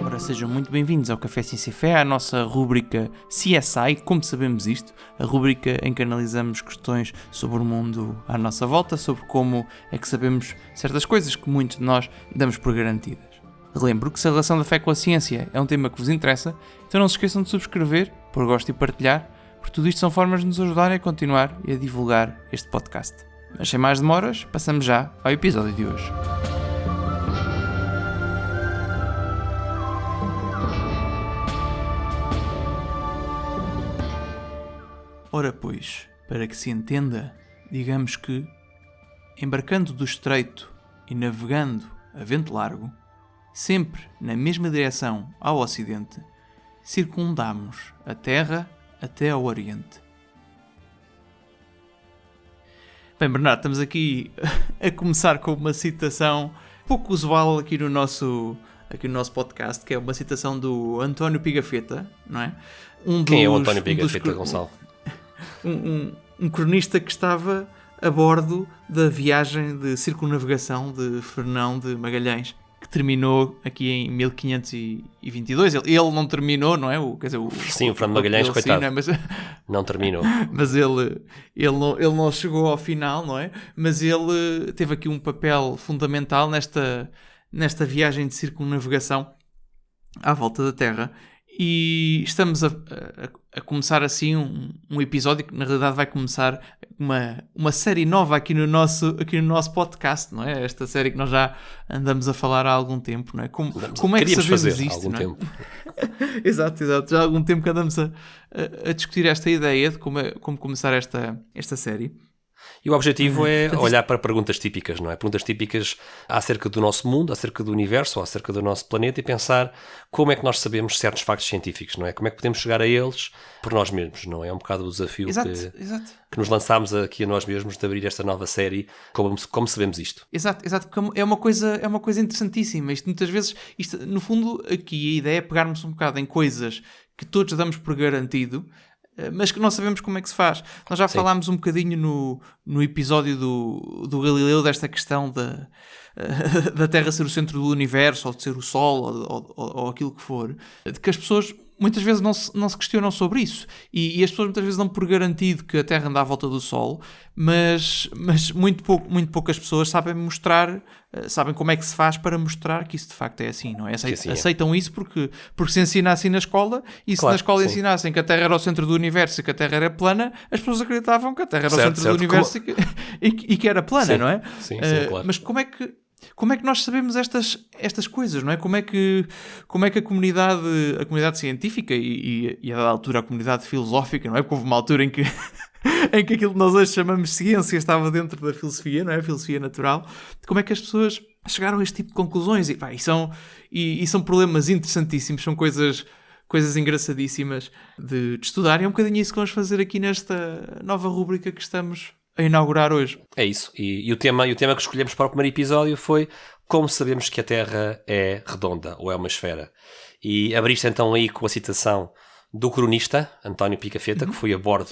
Ora, sejam muito bem-vindos ao Café Ciência e Fé, à nossa rúbrica CSI, como sabemos isto, a rúbrica em que analisamos questões sobre o mundo à nossa volta, sobre como é que sabemos certas coisas que muitos de nós damos por garantidas. Relembro que se a relação da fé com a ciência é um tema que vos interessa, então não se esqueçam de subscrever, pôr gosto e partilhar, porque tudo isto são formas de nos ajudarem a continuar e a divulgar este podcast. Mas sem mais demoras, passamos já ao episódio de hoje. Ora pois, para que se entenda, digamos que, embarcando do estreito e navegando a vento largo, sempre na mesma direção ao ocidente, circundamos a Terra até ao Oriente. Bem, Bernardo, estamos aqui a começar com uma citação pouco usual aqui no nosso podcast, que é uma citação do António Pigafetta, não é? Quem é o António Pigafetta, Gonçalo? Um cronista que estava a bordo da viagem de circunnavegação de Fernão de Magalhães, que terminou aqui em 1522. Ele não terminou, não é? Sim, o Fernão de Magalhães, coitado, não terminou. Mas ele não chegou ao final, não é? Mas ele teve aqui um papel fundamental nesta viagem de circunnavegação à volta da Terra. E estamos a começar assim um episódio que na realidade vai começar uma série nova aqui no nosso podcast, não é? Esta série que nós já andamos a falar há algum tempo, não é? Como é que sabemos isto? Há algum tempo. Exato. Já há algum tempo que andamos a discutir esta ideia de como começar esta série. E o objetivo é olhar para perguntas típicas, não é? Perguntas típicas acerca do nosso mundo, acerca do universo, ou acerca do nosso planeta e pensar como é que nós sabemos certos factos científicos, não é? Como é que podemos chegar a eles por nós mesmos, não é? É um bocado o desafio que nos lançámos aqui a nós mesmos de abrir esta nova série, como sabemos isto. Exato, porque é uma coisa interessantíssima. Muitas vezes, no fundo, aqui a ideia é pegarmos um bocado em coisas que todos damos por garantido, mas que não sabemos como é que se faz. Nós já falámos um bocadinho no episódio do Galileu desta questão da Terra ser o centro do universo, ou de ser o Sol, ou aquilo que for, de que as pessoas muitas vezes não se questionam sobre isso. E as pessoas muitas vezes dão por garantido que a Terra anda à volta do Sol, mas muito poucas pessoas sabem sabem como é que se faz para mostrar que isso de facto é assim, não é? Aceitam isso porque se ensina assim na escola, e se na escola ensinassem que a Terra era o centro do universo e que a Terra era plana, as pessoas acreditavam que a Terra era o centro do universo e que era plana, não é? Sim, claro. Mas como é que nós sabemos estas coisas, não é? Como é que a comunidade científica e a dada altura a comunidade filosófica, não é? Porque houve uma altura em que aquilo que nós hoje chamamos de ciência estava dentro da filosofia, não é? A filosofia natural. Como é que as pessoas chegaram a este tipo de conclusões? E são problemas interessantíssimos, são coisas engraçadíssimas de estudar. E é um bocadinho isso que vamos fazer aqui nesta nova rúbrica que estamos a inaugurar hoje. É isso. E o tema que escolhemos para o primeiro episódio foi como sabemos que a Terra é redonda ou é uma esfera. E abriste então aí com a citação do cronista António Pigafetta, que foi a bordo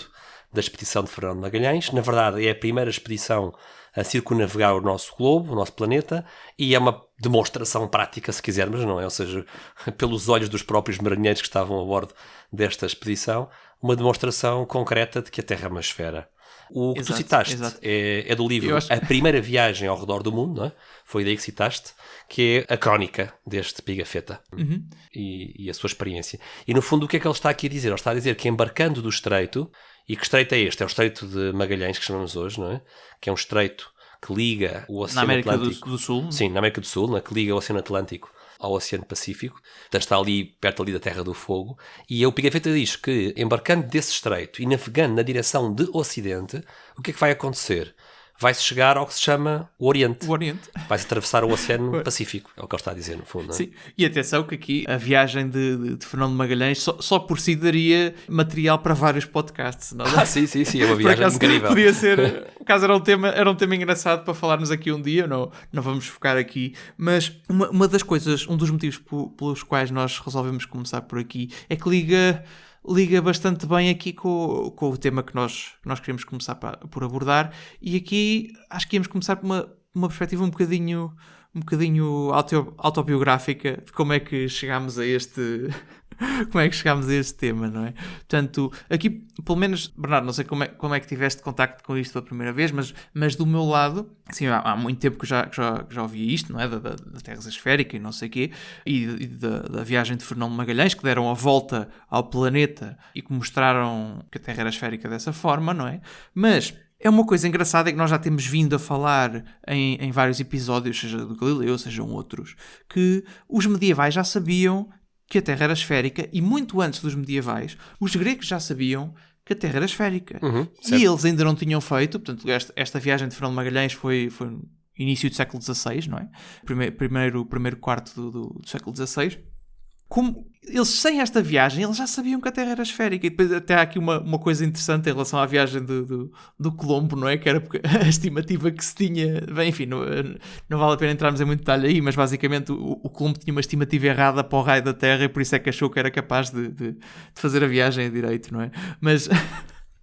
da expedição de Fernão de Magalhães. Na verdade, é a primeira expedição a circunnavegar o nosso globo, o nosso planeta, e é uma demonstração prática, se quisermos, não é? Ou seja, pelos olhos dos próprios marinheiros que estavam a bordo desta expedição, uma demonstração concreta de que a Terra é uma esfera. O que tu citaste é do livro A Primeira Viagem ao Redor do Mundo, não é? Foi daí que citaste, que é a crónica deste Pigafetta e a sua experiência. E no fundo o que é que ele está aqui a dizer? Ele está a dizer que embarcando do estreito, e que estreito é este? É o Estreito de Magalhães que chamamos hoje, não é? Que é um estreito que liga o Oceano Atlântico. Na América do Sul? Sim, na América do Sul, que liga o Oceano Atlântico ao Oceano Pacífico, portanto está ali perto da Terra do Fogo, e o Pigafetta diz que embarcando desse estreito e navegando na direção de Ocidente, o que é que vai acontecer? Vai-se chegar ao que se chama o Oriente. Vai-se atravessar o Oceano Pacífico, é o que ele está a dizer no fundo, não é? Sim, e atenção que aqui a viagem de Fernão de Magalhães só por si daria material para vários podcasts. Não é? Sim, é uma viagem incrível. Podia ser, por acaso era um tema engraçado para falarmos aqui um dia, não vamos focar aqui, mas uma das coisas, um dos motivos pelos quais nós resolvemos começar por aqui é que liga bastante bem aqui com o tema que nós queremos começar por abordar, e aqui acho que íamos começar por uma perspectiva um bocadinho um bocadinho autobiográfica de como é que chegámos a este... como é que chegámos a este tema, não é? Portanto, aqui, pelo menos, Bernardo, não sei como é que tiveste contacto com isto pela primeira vez, mas do meu lado, assim, há muito tempo que já ouvi isto, não é? Da Terra esférica e não sei o quê, e da viagem de Fernão de Magalhães, que deram a volta ao planeta e que mostraram que a Terra era esférica dessa forma, não é? Mas é uma coisa engraçada, é que nós já temos vindo a falar em vários episódios, seja do Galileu, sejam outros, que os medievais já sabiam que a Terra era esférica, e muito antes dos medievais, os gregos já sabiam que a Terra era esférica. E eles ainda não tinham feito, portanto, esta viagem de Fernão de Magalhães foi no início do século XVI, não é? Primeiro quarto do século XVI. Como eles, sem esta viagem, eles já sabiam que a Terra era esférica. E depois até há aqui uma coisa interessante em relação à viagem do Colombo, não é? Que era porque a estimativa que se tinha... Bem, enfim, não vale a pena entrarmos em muito detalhe aí, mas basicamente o Colombo tinha uma estimativa errada para o raio da Terra e por isso é que achou que era capaz de fazer a viagem a direito, não é?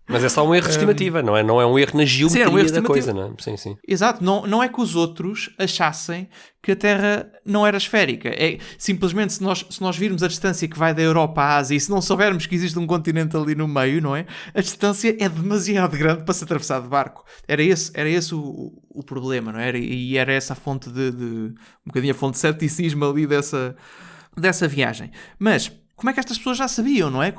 Mas é só um erro de estimativa, não é? Não é um erro na geometria da coisa, não é? Sim. Exato, não é que os outros achassem que a Terra não era esférica. É simplesmente se nós virmos a distância que vai da Europa à Ásia e se não soubermos que existe um continente ali no meio, não é? A distância é demasiado grande para se atravessar de barco. Era esse o problema, não é? E era essa a fonte um bocadinho a fonte de ceticismo ali dessa viagem. Mas como é que estas pessoas já sabiam, não é?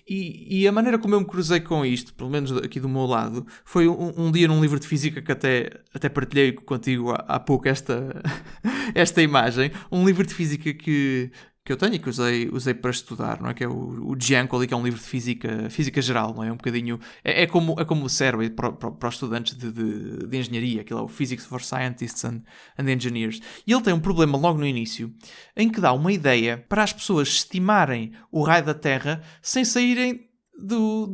E a maneira como eu me cruzei com isto, pelo menos aqui do meu lado, foi um dia num livro de física que até partilhei contigo há pouco esta imagem. Um livro de física que eu tenho e que usei para estudar, não é? Que é o Giancoli, que é um livro de física geral, não é? Um bocadinho... É como o CERB para os estudantes de engenharia, aquilo é o Physics for Scientists and Engineers. E ele tem um problema logo no início, em que dá uma ideia para as pessoas estimarem o raio da Terra sem saírem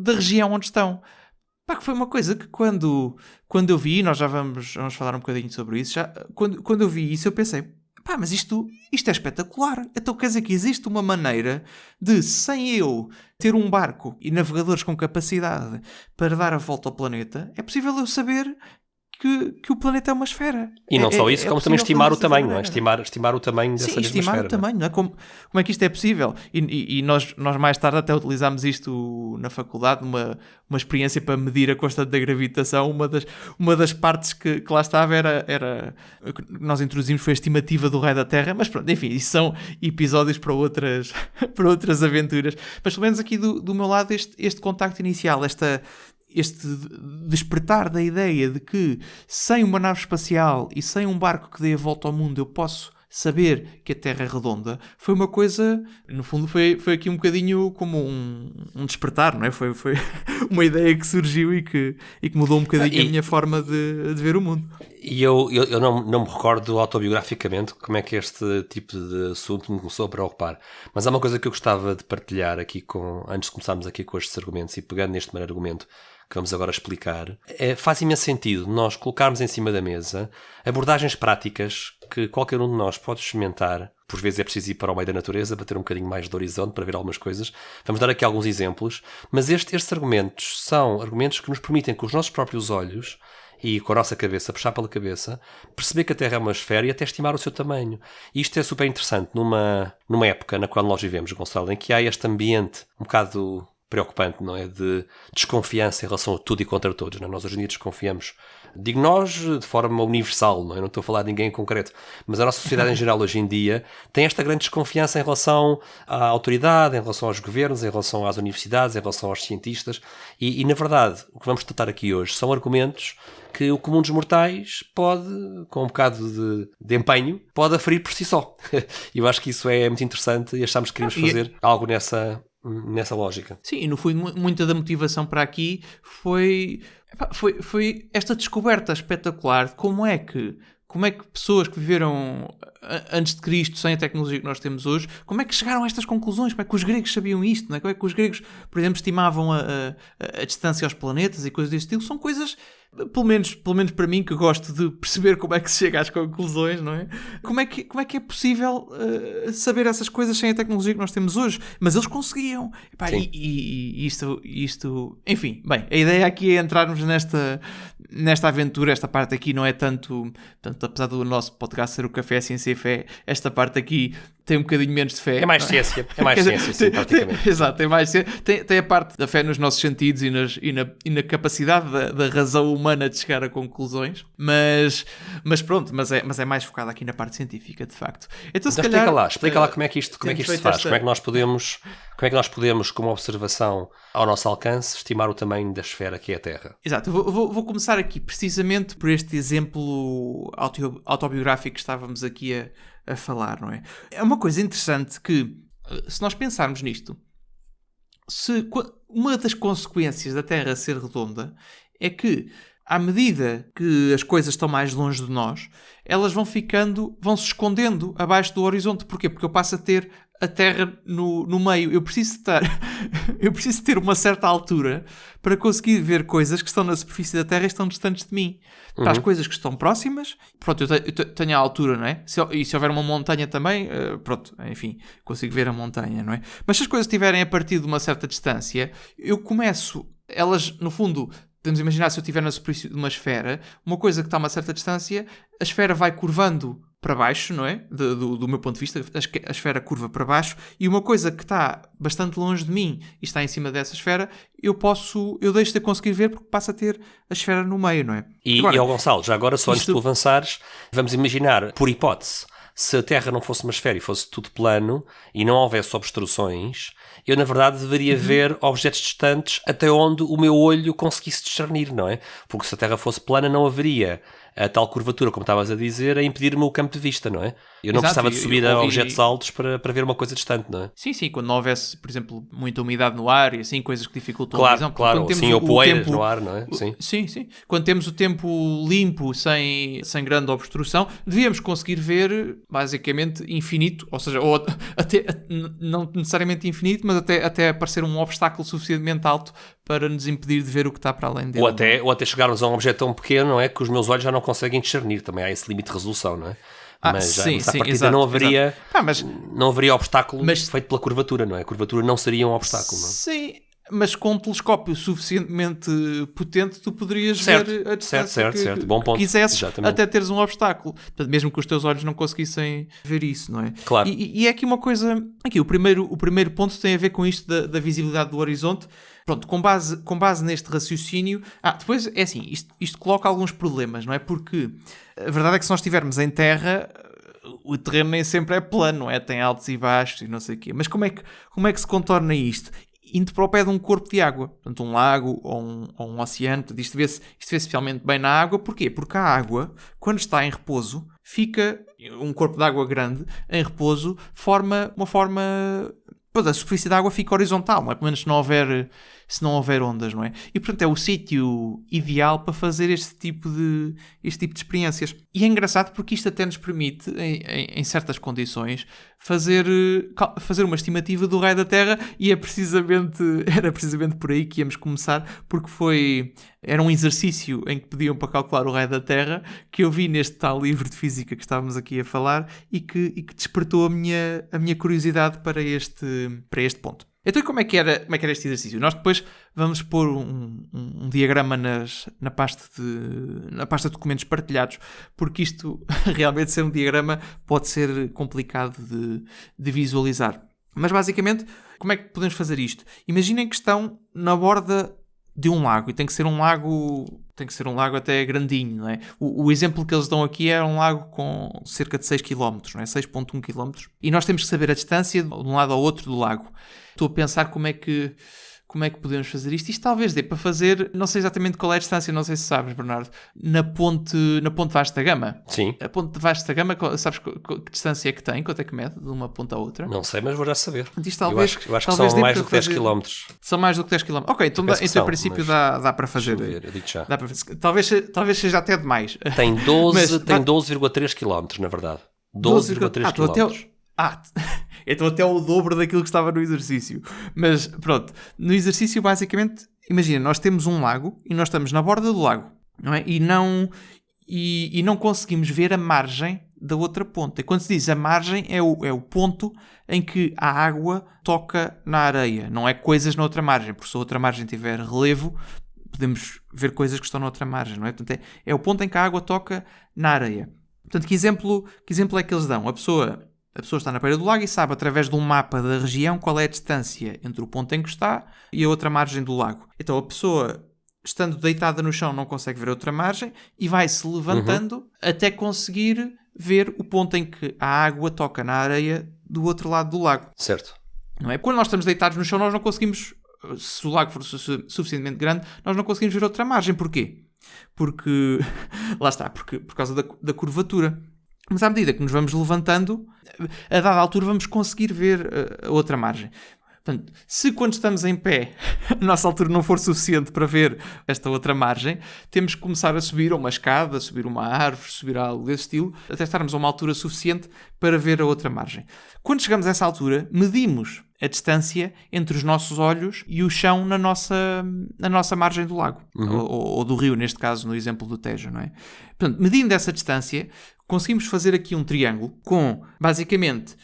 da região onde estão. Pá, que foi uma coisa que quando eu vi, nós já vamos falar um bocadinho sobre isso, quando eu vi isso eu pensei... Pá, mas isto é espetacular. Então quer dizer que existe uma maneira de, sem eu ter um barco e navegadores com capacidade para dar a volta ao planeta, é possível eu saber que o planeta é uma esfera. E não só isso, como também estimar o tamanho, não é? Estimar o tamanho dessa mesma esfera. Sim, estimar o tamanho, não é? Como é que isto é possível? E nós mais tarde até utilizámos isto na faculdade, uma experiência para medir a constante da gravitação. Uma das partes que lá estava era que nós introduzimos foi a estimativa do raio da Terra, mas pronto, enfim, isso são episódios para outras aventuras. Mas pelo menos aqui do meu lado este contacto inicial, este despertar da ideia de que sem uma nave espacial e sem um barco que dê a volta ao mundo eu posso saber que a Terra é redonda, foi uma coisa, no fundo foi aqui um bocadinho como um despertar, não é? Foi uma ideia que surgiu e que mudou um bocadinho a minha forma de ver o mundo. E eu não me recordo autobiograficamente como é que este tipo de assunto me começou a preocupar, mas há uma coisa que eu gostava de partilhar aqui antes de começarmos aqui com estes argumentos e pegando neste primeiro argumento que vamos agora explicar, faz imenso sentido nós colocarmos em cima da mesa abordagens práticas que qualquer um de nós pode experimentar. Por vezes é preciso ir para o meio da natureza para ter um bocadinho mais de horizonte, para ver algumas coisas. Vamos dar aqui alguns exemplos, mas estes argumentos são argumentos que nos permitem com os nossos próprios olhos e com a nossa cabeça, puxar pela cabeça, perceber que a Terra é uma esfera e até estimar o seu tamanho. E isto é super interessante numa época na qual nós vivemos, Gonçalo, em que há este ambiente um bocado preocupante, não é? De desconfiança em relação a tudo e contra todos, não é? Nós hoje em dia desconfiamos. Digo nós de forma universal, não é? Não estou a falar de ninguém em concreto, mas a nossa sociedade em geral hoje em dia tem esta grande desconfiança em relação à autoridade, em relação aos governos, em relação às universidades, em relação aos cientistas e na verdade, o que vamos tratar aqui hoje são argumentos que o comum dos mortais pode, com um bocado de empenho, pode aferir por si só. E eu acho que isso é muito interessante e achámos que queríamos fazer algo nessa lógica. Sim, e no fundo muita da motivação para aqui foi esta descoberta espetacular de como é que pessoas que viveram antes de Cristo, sem a tecnologia que nós temos hoje, como é que chegaram a estas conclusões? Como é que os gregos sabiam isto? Não é? Como é que os gregos, por exemplo, estimavam a distância aos planetas e coisas deste estilo? São coisas pelo menos para mim, que gosto de perceber como é que se chega às conclusões, não é? Como é que é possível saber essas coisas sem a tecnologia que nós temos hoje? Mas eles conseguiam. Epá, e isto... Enfim, bem, a ideia aqui é entrarmos nesta aventura. Esta parte aqui não é tanto, apesar do nosso podcast ser o Café Ciência e Fé, esta parte aqui tem um bocadinho menos de fé. É mais ciência, sim, praticamente. Exato, tem mais ciência. Tem a parte da fé nos nossos sentidos e na capacidade da razão humana de chegar a conclusões, mas pronto, mas é mais focado aqui na parte científica, de facto. Então, se calhar, explica lá como é que isto se faz, como é que nós podemos, com uma observação ao nosso alcance, estimar o tamanho da esfera que é a Terra. Exato, vou começar aqui precisamente por este exemplo autobiográfico que estávamos aqui a falar, não é? É uma coisa interessante que, se nós pensarmos nisto, uma das consequências da Terra ser redonda é que, à medida que as coisas estão mais longe de nós, elas vão se escondendo abaixo do horizonte. Porquê? Porque eu passo a ter a Terra no meio. Eu preciso ter uma certa altura para conseguir ver coisas que estão na superfície da Terra e estão distantes de mim. Para as coisas que estão próximas, pronto, eu tenho a altura, não é? E se houver uma montanha também, pronto, enfim, consigo ver a montanha, não é? Mas se as coisas estiverem a partir de uma certa distância, elas, no fundo, podemos imaginar, se eu estiver na superfície de uma esfera, uma coisa que está a uma certa distância, a esfera vai curvando para baixo, não é? Do meu ponto de vista, a esfera curva para baixo, e uma coisa que está bastante longe de mim e está em cima dessa esfera, eu deixo de conseguir ver porque passo a ter a esfera no meio, não é? E Gonçalo, já agora, só antes de tu avançares, vamos imaginar, por hipótese, se a Terra não fosse uma esfera e fosse tudo plano e não houvesse obstruções, eu, na verdade, deveria ver objetos distantes até onde o meu olho conseguisse discernir, não é? Porque se a Terra fosse plana, não haveria a tal curvatura, como estavas a dizer, a impedir-me o campo de vista, não é? Eu não precisava de subir a objetos altos para ver uma coisa distante, não é? Sim, quando não houvesse, por exemplo, muita umidade no ar e assim, coisas que dificultam a visão. Claro, sim, ou poeiras no ar, não é? Sim. Quando temos o tempo limpo, sem grande obstrução, devíamos conseguir ver, basicamente, infinito, ou seja, até, não necessariamente infinito, mas até aparecer um obstáculo suficientemente alto para nos impedir de ver o que está para além dele. Ou até chegarmos a um objeto tão pequeno, não é? Que os meus olhos já não conseguem discernir. Também há esse limite de resolução, não é? Mas à partida exato, não haveria obstáculo feito pela curvatura, não é? A curvatura não seria um obstáculo, não é? Sim, mas com um telescópio suficientemente potente, tu poderias ver a distância que bom ponto. Quisesses, exatamente, até teres um obstáculo. Portanto, mesmo que os teus olhos não conseguissem ver isso, não é? Claro. E é aqui uma coisa... Aqui, o primeiro ponto tem a ver com isto da visibilidade do horizonte. Pronto, com base neste raciocínio... depois, é assim, isto coloca alguns problemas, não é? Porque a verdade é que se nós estivermos em terra... O terreno nem sempre é plano, não é? Tem altos e baixos e não sei o quê. Mas como é que se contorna isto? Indo para o pé de um corpo de água, portanto um lago ou um oceano. Portanto, isto vê-se especialmente bem na água. Porquê? Porque a água, quando está em repouso, um corpo de água grande, em repouso, forma uma forma... A superfície da água fica horizontal, não é? Pelo menos se não houver ondas, não é? E, portanto, é o sítio ideal para fazer este tipo de experiências. E é engraçado porque isto até nos permite, em certas condições, fazer uma estimativa do raio da Terra, e era precisamente por aí que íamos começar, porque era um exercício em que pediam para calcular o raio da Terra, que eu vi neste tal livro de física que estávamos aqui a falar, e que despertou a minha curiosidade para este ponto. Então, como é que era este exercício? Nós depois vamos pôr um diagrama na pasta de documentos partilhados, porque isto, realmente, ser um diagrama pode ser complicado de visualizar. Mas, basicamente, como é que podemos fazer isto? Imaginem que estão na borda de um lago, e tem que ser um lago até grandinho, não é? O exemplo que eles dão aqui é um lago com cerca de 6 km, não é? 6,1 km. E nós temos que saber a distância de um lado ao outro do lago. Estou a pensar como é que podemos fazer isto. Isto talvez dê para fazer, não sei exatamente qual é a distância, não sei se sabes, Bernardo, na ponte Vasta Gama. Sim. A ponte Vasta Gama, sabes que distância é que tem? Quanto é que mede de uma ponta à outra? Não sei, mas vou já saber. Eu acho que são mais do que 10 km. São mais do que 10 km. Ok, então em princípio dá para fazer. Eu digo já. Dá para fazer. Talvez seja até demais. Tem 12,3 km, na verdade. 12,3 km. Então até o dobro daquilo que estava no exercício. Mas pronto, no exercício basicamente, imagina, nós temos um lago e nós estamos na borda do lago. não é? E não conseguimos ver a margem da outra ponta. E quando se diz a margem, é o ponto em que a água toca na areia. Não é coisas na outra margem, porque se a outra margem tiver relevo, podemos ver coisas que estão na outra margem, não é? Portanto, é o ponto em que a água toca na areia. Portanto, que exemplo é que eles dão? A pessoa está na beira do lago e sabe, através de um mapa da região, qual é a distância entre o ponto em que está e a outra margem do lago. Então, a pessoa, estando deitada no chão, não consegue ver a outra margem e vai-se levantando até conseguir ver o ponto em que a água toca na areia do outro lado do lago. Certo. Não é? Quando nós estamos deitados no chão, nós não conseguimos, se o lago for suficientemente grande, nós não conseguimos ver outra margem. Porquê? Porque, lá está, por causa da curvatura. Mas à medida que nos vamos levantando, a dada altura vamos conseguir ver a outra margem. Portanto, se quando estamos em pé a nossa altura não for suficiente para ver esta outra margem, temos que começar a subir a uma escada, a subir uma árvore, subir algo desse estilo, até estarmos a uma altura suficiente para ver a outra margem. Quando chegamos a essa altura, medimos a distância entre os nossos olhos e o chão na nossa margem do lago, ou do rio, neste caso, no exemplo do Tejo, não é? Portanto, medindo essa distância, conseguimos fazer aqui um triângulo com, basicamente,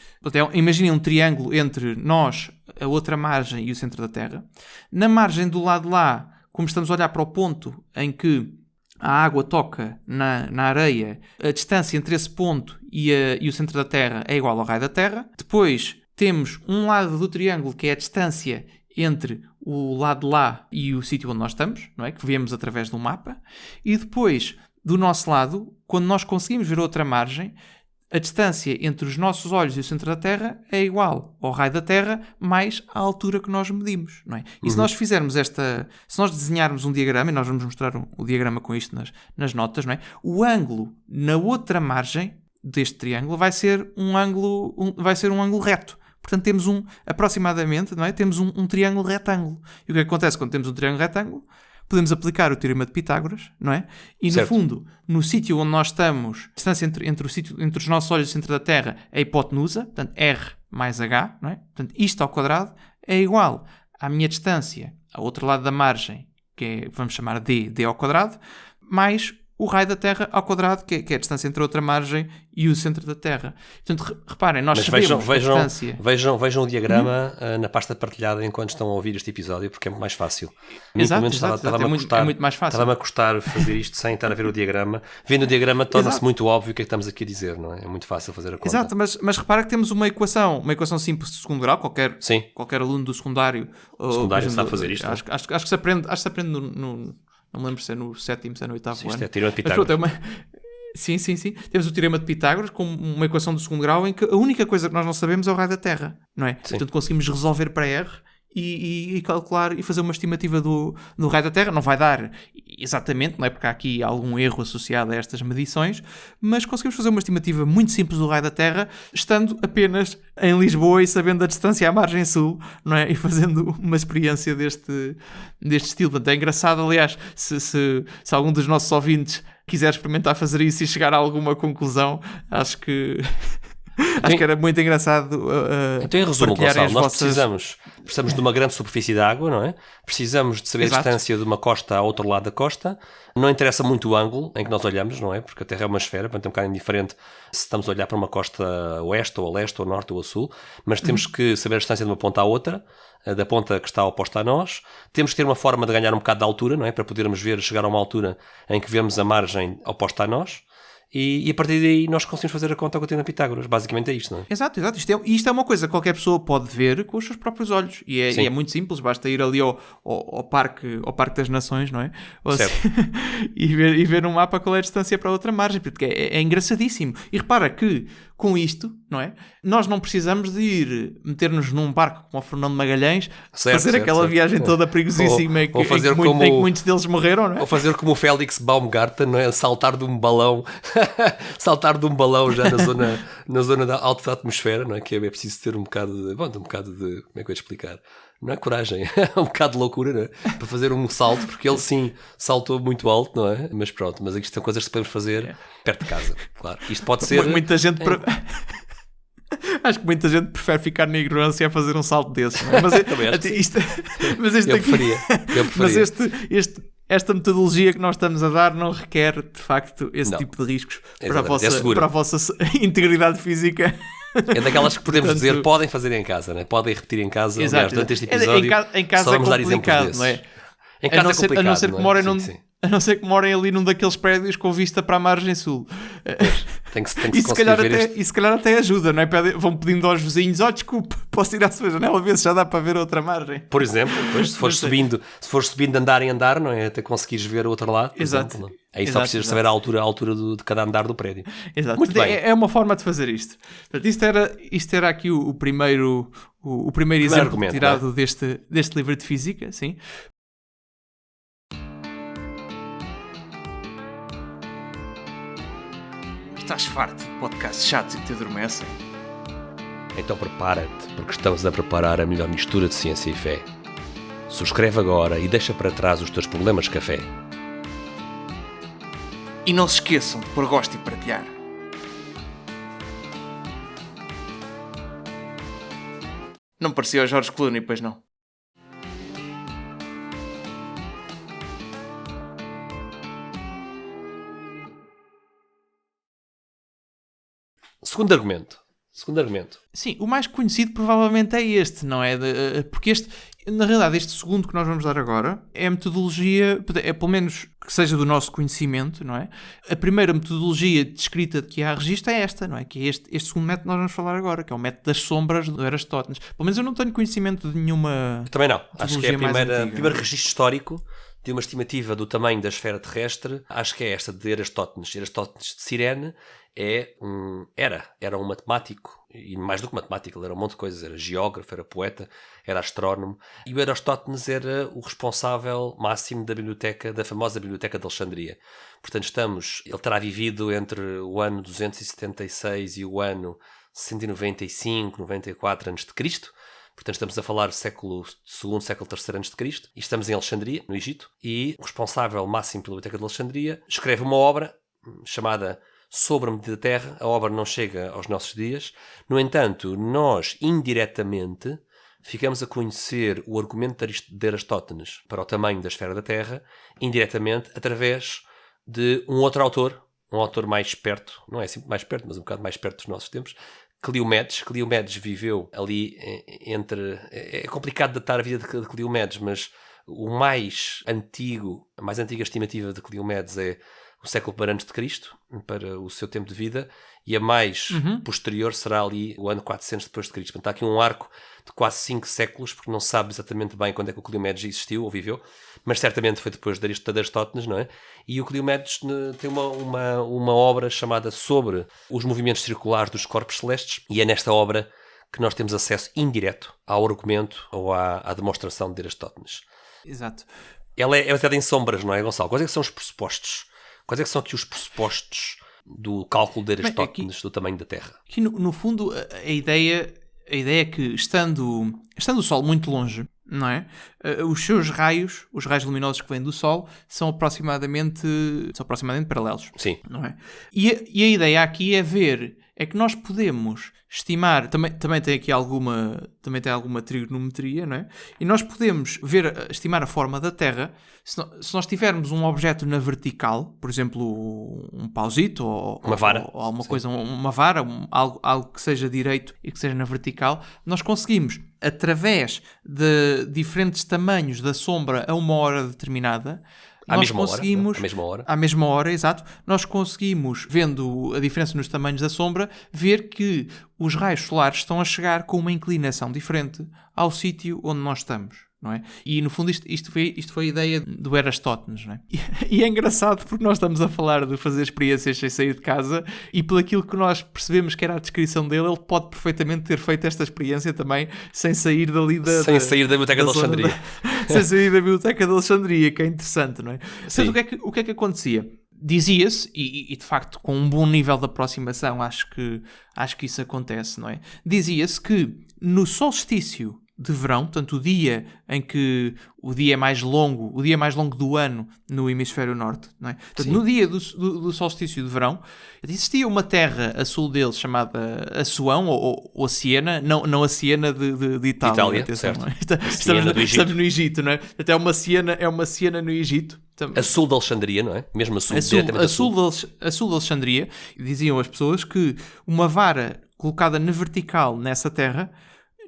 imaginem um triângulo entre nós, a outra margem e o centro da Terra. Na margem do lado de lá, como estamos a olhar para o ponto em que a água toca na areia, a distância entre esse ponto e o centro da Terra é igual ao raio da Terra. Depois temos um lado do triângulo que é a distância entre o lado de lá e o sítio onde nós estamos, não é? Que vemos através do mapa. E depois, do nosso lado, quando nós conseguimos ver outra margem, a distância entre os nossos olhos e o centro da Terra é igual ao raio da Terra mais a altura que nós medimos, não é? E se nós fizermos se nós desenharmos um diagrama, e nós vamos mostrar o diagrama com isto nas notas, não é? O ângulo na outra margem deste triângulo vai ser um ângulo reto. Portanto, temos aproximadamente, não é? Temos um triângulo retângulo. E o que acontece quando temos um triângulo retângulo? Podemos aplicar o Teorema de Pitágoras, não é? E, certo, no fundo, no sítio onde nós estamos, a distância entre os nossos olhos e o centro da Terra é a hipotenusa, portanto, R mais H, não é? Portanto, isto ao quadrado é igual à minha distância ao outro lado da margem, que vamos chamar D ao quadrado, mais o raio da Terra ao quadrado, que é a distância entre a outra margem e o centro da Terra. Portanto, reparem, nós sabemos a distância. Vejam o diagrama na pasta partilhada enquanto estão a ouvir este episódio, porque é muito mais fácil. Exato, é muito mais fácil. Estava-me a custar fazer isto sem estar a ver o diagrama. Vendo o diagrama torna-se muito óbvio o que é que estamos aqui a dizer, não é? É muito fácil fazer a conta. Exato, mas repara que temos uma equação simples de segundo grau, qualquer aluno do secundário sabe fazer isto. Acho que se aprende não me lembro se é no sétimo, se é no oitavo ano. Isto é Teorema de Pitágoras. Sim. Temos o Teorema de Pitágoras com uma equação do segundo grau em que a única coisa que nós não sabemos é o raio da Terra, não é? Sim. Portanto, conseguimos resolver para R e calcular e fazer uma estimativa do raio da Terra. Não vai dar exatamente, não é? Porque há aqui algum erro associado a estas medições, mas conseguimos fazer uma estimativa muito simples do raio da Terra, estando apenas em Lisboa e sabendo a distância à margem sul, não é? E fazendo uma experiência deste estilo. Portanto, é engraçado, aliás, se algum dos nossos ouvintes quiser experimentar fazer isso e chegar a alguma conclusão, acho que era muito engraçado. Então, em resumo, Gonçalo, nós precisamos de uma grande superfície de água, não é? Precisamos de saber a distância de uma costa ao outro lado da costa. Não interessa muito o ângulo em que nós olhamos, não é? Porque a Terra é uma esfera, portanto é um bocado indiferente se estamos a olhar para uma costa oeste ou a leste ou a norte ou a sul, mas temos que saber a distância de uma ponta à outra, da ponta que está oposta a nós. Temos que ter uma forma de ganhar um bocado de altura, não é? Para podermos chegar a uma altura em que vemos a margem oposta a nós. E a partir daí nós conseguimos fazer a conta com o Teorema de Pitágoras. Basicamente é isto, não é? Exato. Isto é uma coisa que qualquer pessoa pode ver com os seus próprios olhos. E é muito simples, basta ir ali ao Parque das Nações, não é? e ver num mapa qual é a distância para a outra margem, porque é engraçadíssimo. E repara que, com isto, não é? Nós não precisamos de ir meter-nos num barco como o Fernando Magalhães, fazer aquela viagem toda perigosíssima em que muitos deles morreram, não é? Ou fazer como o Félix Baumgarten, não é? Saltar de um balão já na zona da alta atmosfera, não é? Que é preciso ter um bocado de como é que eu ia explicar? Não é coragem, é um bocado de loucura, não é? Para fazer um salto, porque ele sim saltou muito alto, não é? Mas pronto, mas isto são coisas que podemos fazer perto de casa, claro. Isto pode ser... Muita gente... Acho que muita gente prefere ficar na ignorância a fazer um salto desse, não é? Mas eu preferia. Mas esta metodologia que nós estamos a dar não requer, de facto, esse tipo de riscos para a vossa integridade física. É daquelas que podemos dizer, podem fazer em casa, né? Podem repetir em casa. Aliás, durante este episódio, em casa só vamos dar exemplos complicado, desses. não é? Em casa a não ser que morem sim. A não ser que morem ali num daqueles prédios com vista para a margem sul. Pois, tem que se e se calhar até ajuda, não é? Vão pedindo aos vizinhos, desculpe, posso ir à sua janela ver se já dá para ver outra margem. Por exemplo, depois, se fores subindo de andar em andar, não é? Até conseguires ver o outro lado. Exato. Exemplo, aí só precisas saber a altura de cada andar do prédio. Exato. Muito bem. É uma forma de fazer isto. Portanto, isto era aqui o primeiro exemplo tirado deste livro de física, sim. Estás farto de podcasts chatos e que te adormecem? Então prepara-te, porque estamos a preparar a melhor mistura de ciência e fé. Subscreve agora e deixa para trás os teus problemas de café. E não se esqueçam de pôr gosto e partilhar. Não parecia o George Clooney, pois não? Segundo argumento. Sim, o mais conhecido provavelmente é este, não é? Porque na realidade, este segundo que nós vamos dar agora é a metodologia, é pelo menos que seja do nosso conhecimento, não é? A primeira metodologia descrita de que há registro é esta, não é? Que é este segundo método que nós vamos falar agora, que é o método das sombras do Aristóteles. Pelo menos eu não tenho conhecimento de nenhuma. Eu também não. Acho que é o antiga, primeiro registro histórico de uma estimativa do tamanho da esfera terrestre. Acho que é esta de Aristóteles. Aristóteles de Cirene era um matemático, e mais do que matemático, ele era um monte de coisas, era geógrafo, era poeta, era astrónomo, e o Aristóteles era o responsável máximo da famosa Biblioteca de Alexandria. Portanto, ele terá vivido entre o ano 276 e o ano 195, 94 a.C., portanto estamos a falar do século II, século III a.C., e estamos em Alexandria, no Egito, e o responsável máximo pela Biblioteca de Alexandria escreve uma obra chamada Sobre a Medida da Terra. A obra não chega aos nossos dias. No entanto, nós, indiretamente, ficamos a conhecer o argumento de Aristóteles para o tamanho da esfera da Terra, indiretamente, através de um outro autor, um autor mais perto, não é sempre mais perto, mas um bocado mais perto dos nossos tempos, Cleomedes. Cleomedes viveu ali entre... É complicado datar a vida de Cleomedes, mas a mais antiga estimativa de Cleomedes é o século para antes de Cristo, para o seu tempo de vida, e a mais posterior será ali o ano 400 depois de Cristo. Portanto, há aqui um arco de quase 5 séculos, porque não se sabe exatamente bem quando é que o Cleomedes existiu ou viveu, mas certamente foi depois de Aristóteles, não é? E o Cleomedes tem uma obra chamada Sobre os movimentos circulares dos corpos celestes, e é nesta obra que nós temos acesso indireto ao argumento ou à demonstração de Aristóteles. Exato. Ela é baseada em sombras, não é, Gonçalo? Quais é que são os pressupostos? Quais é que são aqui os pressupostos do cálculo de Aristóteles do tamanho da Terra? Aqui, no fundo, a ideia é que, estando o Sol muito longe, não é? Os seus raios, os raios luminosos que vêm do Sol, são aproximadamente paralelos. Sim. Não é? E a ideia aqui é que nós podemos estimar, também tem aqui alguma trigonometria, não é? E nós podemos estimar a forma da Terra se nós tivermos um objeto na vertical, por exemplo, um pauzito ou uma vara, ou alguma coisa, uma vara, algo que seja direito e que seja na vertical, nós conseguimos, através de diferentes tamanhos da sombra a uma hora determinada, à mesma hora, exato. Nós conseguimos, vendo a diferença nos tamanhos da sombra, ver que os raios solares estão a chegar com uma inclinação diferente ao sítio onde nós estamos, não é? E no fundo isto foi a ideia do Aristóteles, não é? E é engraçado porque nós estamos a falar de fazer experiências sem sair de casa, e pelo aquilo que nós percebemos que era a descrição dele, ele pode perfeitamente ter feito esta experiência também sem sair dali sair da Biblioteca de Alexandria. Sem sair da Biblioteca de Alexandria, que é interessante, não é? Portanto, o que é que acontecia? Dizia-se, e de facto com um bom nível de aproximação acho que isso acontece, não é? Dizia-se que no solstício de verão, portanto o dia em que o dia é mais longo do ano no hemisfério norte, não é? Portanto, no dia do solstício de verão, existia uma terra a sul deles chamada Assuão ou a Siena, não a Siena de Itália, atenção, certo. Não é? Estamos no Egito, não é? Até é uma Siena no Egito. A sul de Alexandria, não é? Mesmo a sul, a sul de Alexandria, diziam as pessoas que uma vara colocada na vertical nessa terra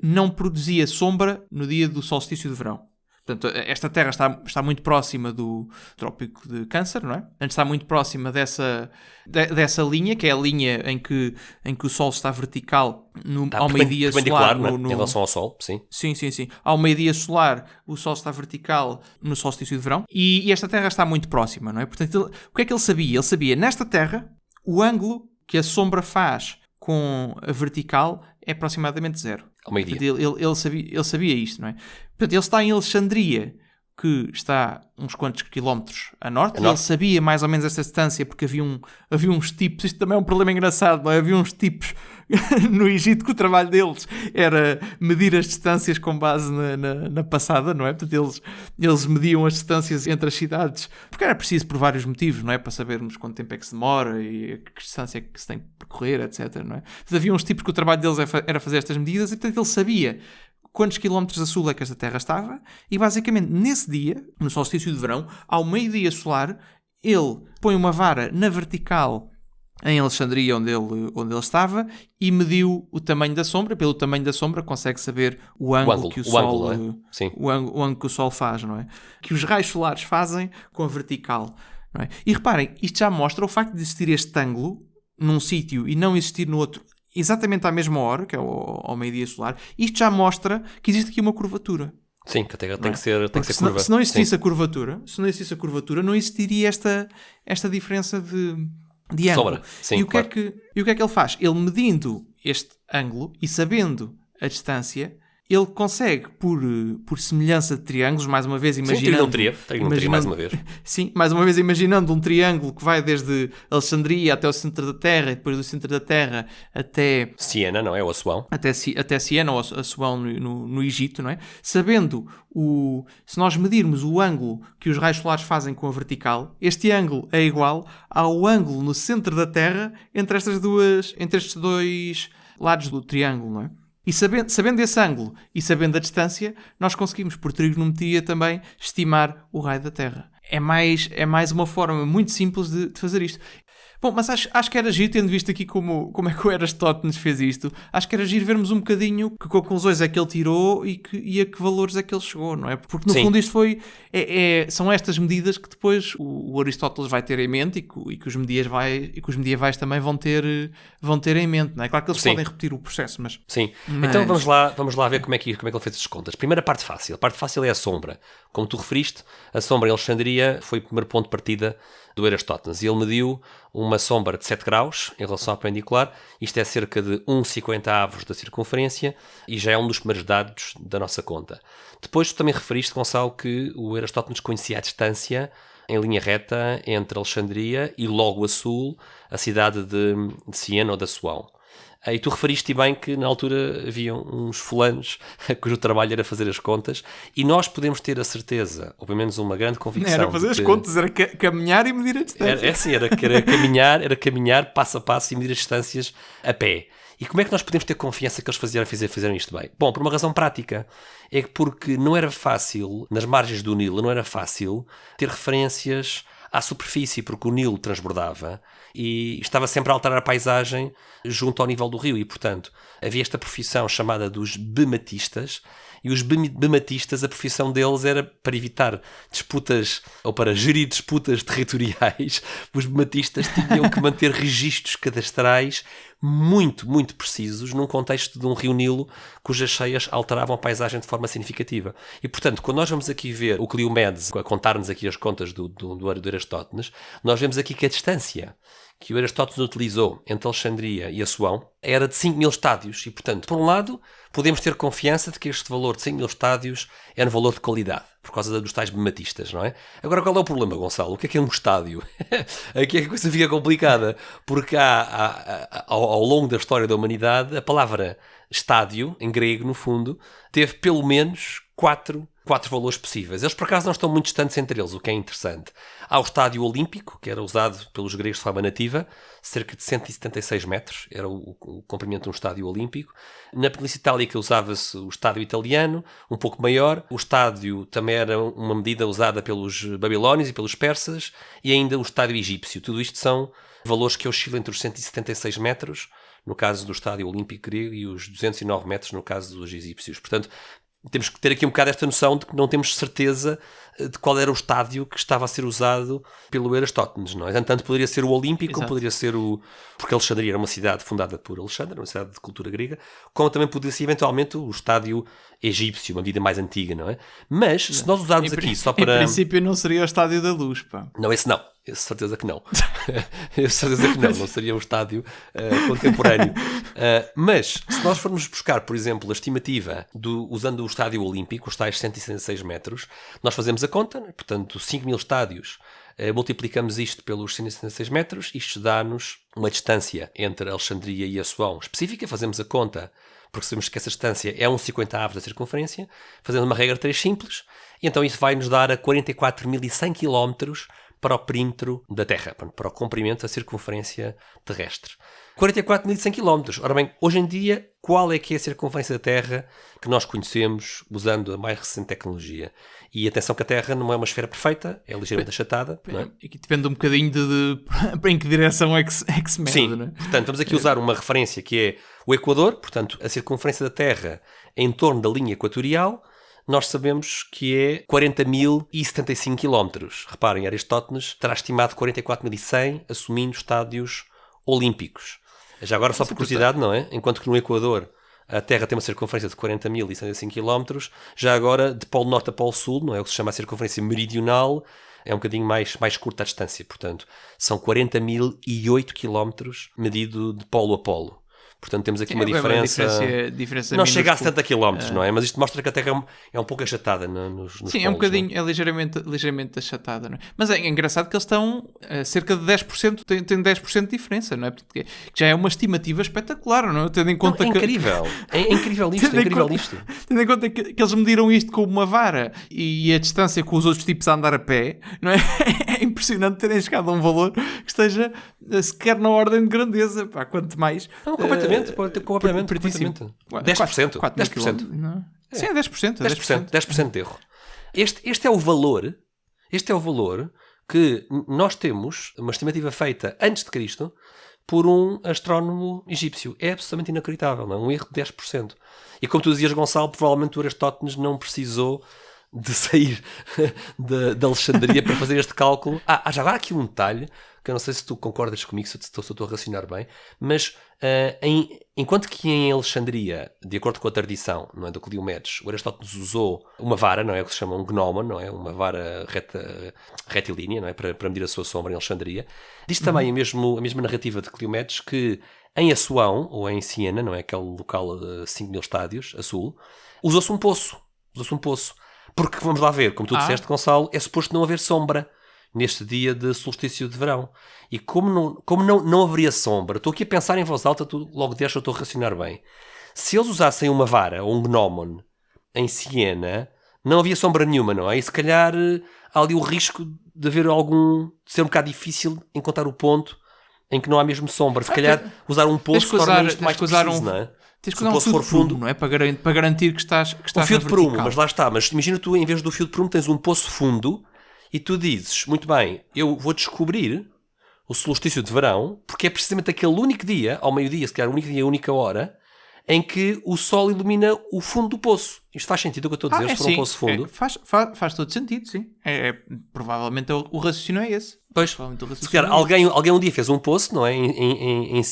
não produzia sombra no dia do solstício de verão. Portanto, esta terra está muito próxima do Trópico de Câncer, não é? Antes está muito próxima dessa linha, que é a linha em que o Sol está vertical ao meio-dia solar. Em relação ao Sol, sim. Sim. Ao meio-dia solar, o Sol está vertical no solstício de verão. E esta terra está muito próxima, não é? Portanto, o que é que ele sabia? Ele sabia, nesta terra, o ângulo que a sombra faz com a vertical é aproximadamente 0. Ao meio-dia. Ele sabia isto, não é? Portanto, ele está em Alexandria, que está uns quantos quilómetros a norte. Ele sabia mais ou menos essa distância, porque havia uns tipos, isto também é um problema engraçado, não é? Havia uns tipos no Egito que o trabalho deles era medir as distâncias com base na passada, não é? Portanto, eles mediam as distâncias entre as cidades, porque era preciso por vários motivos, não é? Para sabermos quanto tempo é que se demora e a que distância é que se tem que percorrer, etc, não é? Portanto, havia uns tipos que o trabalho deles era fazer estas medidas e, portanto, ele sabia quantos quilómetros a sul é que esta terra estava, e basicamente nesse dia, no solstício de verão, ao meio-dia solar, ele põe uma vara na vertical em Alexandria, onde ele estava, e mediu o tamanho da sombra. Pelo tamanho da sombra consegue saber o ângulo que o Sol, o ângulo que o Sol faz, não é? Que os raios solares fazem com a vertical, não é? E reparem, isto já mostra o facto de existir este ângulo num sítio e não existir no outro exatamente à mesma hora, que é ao meio-dia solar. Isto já mostra que existe aqui uma curvatura. Sim, que a Terra tem que ser curva. Se não existisse a curvatura, não existiria esta diferença de ângulo. Sombra. Sim, e o que é que ele faz? Ele medindo este ângulo e sabendo a distância, ele consegue, por semelhança de triângulos, mais uma vez imaginando... Sim, trigonometria mais uma vez. Sim, mais uma vez imaginando um triângulo que vai desde Alexandria até o centro da Terra, e depois do centro da Terra até... Siena, não é? Ou Assuão. Até Siena ou Assuão no Egito, não é? Sabendo, se nós medirmos o ângulo que os raios solares fazem com a vertical, este ângulo é igual ao ângulo no centro da Terra entre estes dois lados do triângulo, não é? E sabendo esse ângulo e sabendo a distância, nós conseguimos, por trigonometria, também estimar o raio da Terra. É mais uma forma muito simples de fazer isto. Bom, mas acho que era giro, tendo visto aqui como é que o Aristóteles fez isto, acho que era giro vermos um bocadinho que conclusões é que ele tirou e a que valores é que ele chegou, não é? Porque no fundo isto são estas medidas que depois o Aristóteles vai ter em mente e que os medievais também vão ter em mente, não é? Claro que eles podem repetir o processo, mas... Sim, então vamos lá ver como é que ele fez as contas. Primeira parte fácil. A parte fácil é a sombra. Como tu referiste, a sombra em Alexandria foi o primeiro ponto de partida do Aristóteles. E ele mediu uma sombra de 7 graus em relação à perpendicular. Isto é cerca de 1/50 da circunferência e já é um dos primeiros dados da nossa conta. Depois tu também referiste, Gonçalo, que o Aristóteles conhecia a distância em linha reta entre Alexandria e logo a sul a cidade de Siena ou de Assuão. E tu referiste bem que na altura havia uns fulanos cujo trabalho era fazer as contas, e nós podemos ter a certeza, ou pelo menos uma grande convicção... Não era fazer as contas, era caminhar e medir a distância. Era caminhar passo a passo e medir as distâncias a pé. E como é que nós podemos ter confiança que eles fizeram isto bem? Bom, por uma razão prática. É porque não era fácil, nas margens do Nilo, não era fácil ter referências à superfície, porque o Nilo transbordava e estava sempre a alterar a paisagem junto ao nível do rio, e portanto havia esta profissão chamada dos bematistas, e os bematistas, a profissão deles era para evitar disputas ou para gerir disputas territoriais. Os bematistas tinham que manter registros cadastrais muito, muito precisos num contexto de um rio Nilo cujas cheias alteravam a paisagem de forma significativa. E, portanto, quando nós vamos aqui ver o Cleomedes a contar-nos aqui as contas do Aristóteles, nós vemos aqui que a distância que o Aristóteles utilizou entre Alexandria e Assuão era de 5.000 estádios e, portanto, por um lado, podemos ter confiança de que este valor de 5.000 estádios é um valor de qualidade, por causa dos tais bematistas, não é? Agora, qual é o problema, Gonçalo? O que é um estádio? Aqui é que a coisa fica complicada, porque ao longo da história da humanidade, a palavra estádio, em grego, no fundo, teve pelo menos 4 4 valores possíveis. Eles, por acaso, não estão muito distantes entre eles, o que é interessante. Há o Estádio Olímpico, que era usado pelos gregos de forma nativa, cerca de 176 metros, era o comprimento de um Estádio Olímpico. Na Península Itálica usava-se o Estádio Italiano, um pouco maior. O estádio também era uma medida usada pelos babilónios e pelos persas, e ainda o Estádio Egípcio. Tudo isto são valores que oscilam entre os 176 metros, no caso do Estádio Olímpico grego, e os 209 metros no caso dos egípcios. Portanto, temos que ter aqui um bocado esta noção de que não temos certeza de qual era o estádio que estava a ser usado pelo Aristóteles, não é? Tanto poderia ser o Olímpico, como poderia ser porque Alexandria era uma cidade fundada por Alexandre, uma cidade de cultura grega, como também poderia ser eventualmente o estádio egípcio, uma medida mais antiga, não é? Mas, se nós usarmos aqui só para... Em princípio não seria o Estádio da Luz, pá. Não, esse não. Certeza que não. Certeza que não seria um estádio contemporâneo. Mas, se nós formos buscar, por exemplo, a estimativa usando o Estádio Olímpico, os tais 166 metros, nós fazemos a conta, né? Portanto, 5.000 estádios, multiplicamos isto pelos 166 metros, isto dá-nos uma distância entre Alexandria e Assuão específica, fazemos a conta, porque sabemos que essa distância é 1,50 avos da circunferência, fazendo uma regra 3 simples, e então isso vai nos dar a 44.100 km para o perímetro da Terra, para o comprimento da circunferência terrestre. 44.100 km. Ora bem, hoje em dia, qual é que é a circunferência da Terra que nós conhecemos usando a mais recente tecnologia? E atenção que a Terra não é uma esfera perfeita, é ligeiramente achatada. Não é? Aqui depende um bocadinho de em que direção é que se mede. Sim, não é? Portanto, vamos aqui usar uma referência que é o Equador, portanto, a circunferência da Terra em torno da linha equatorial, nós sabemos que é 40.075 km. Reparem, Aristóteles terá estimado 44.100, assumindo estádios olímpicos. Já agora, só por curiosidade, não é? Enquanto que no Equador a Terra tem uma circunferência de 40.105 km, já agora, de Polo Norte a Polo Sul, não é o que se chama a circunferência meridional, é um bocadinho mais curta a distância. Portanto, são 40.008 km medido de polo a polo. Portanto, temos aqui uma diferença não chega a 70 km, não é? Mas isto mostra que a Terra é um pouco achatada nos sim, polos, é um bocadinho, é ligeiramente achatada, não é? Mas é engraçado que eles estão cerca de 10%, tem 10% de diferença, não é? Porque já é uma estimativa espetacular, não é? Tendo em conta é incrível. É incrível isto, Tendo em conta que eles mediram isto com uma vara e a distância com os outros tipos a andar a pé, não é? É impressionante terem chegado a um valor que esteja sequer na ordem de grandeza, pá, quanto mais... Não, completamente. 10%. 10%. Não? Sim, é 10%. 10% de erro. Este é o valor que nós temos, uma estimativa feita antes de Cristo, por um astrónomo egípcio. É absolutamente inacreditável, não é? Um erro de 10%. E como tu dizias, Gonçalo, provavelmente o Aristóteles não precisou de sair de Alexandria para fazer este cálculo. Já agora aqui um detalhe, que eu não sei se tu concordas comigo, se eu estou a raciocinar bem, mas enquanto que em Alexandria, de acordo com a tradição, não é, do Cleomedes, o Aristóteles usou uma vara, não é, o que se chama um gnomon, não é, uma vara retilínea, não é, para medir a sua sombra em Alexandria. Diz também a mesma narrativa de Cleomedes que em Assuão, ou em Siena, não é, aquele local de 5.000 estádios, a sul, usou-se um poço. Porque, vamos lá ver, como tu disseste, Gonçalo, é suposto não haver sombra neste dia de solstício de verão. E como não haveria sombra, estou aqui a pensar em voz alta, tu logo deixa eu estou a raciocinar bem. Se eles usassem uma vara ou um gnomon em Siena, não havia sombra nenhuma, não é? E se calhar há ali o risco de haver de ser um bocado difícil encontrar o ponto em que não há mesmo sombra. Se calhar usar um poço torna isto mais preciso, não é? Tens que usar um fio de prumo, não é? Para garantir que estás um fio de prumo, mas lá está. Mas imagina tu, em vez do fio de prumo, tens um poço fundo e tu dizes, muito bem, eu vou descobrir o solstício de verão porque é precisamente aquele único dia, ao meio-dia, se calhar o único dia, a única hora, em que o sol ilumina o fundo do poço. Isto faz sentido o que eu estou a dizer, se for um poço fundo? Faz todo sentido, sim. Provavelmente o raciocínio é esse. Pois, se calhar alguém um dia fez um poço, não é? Em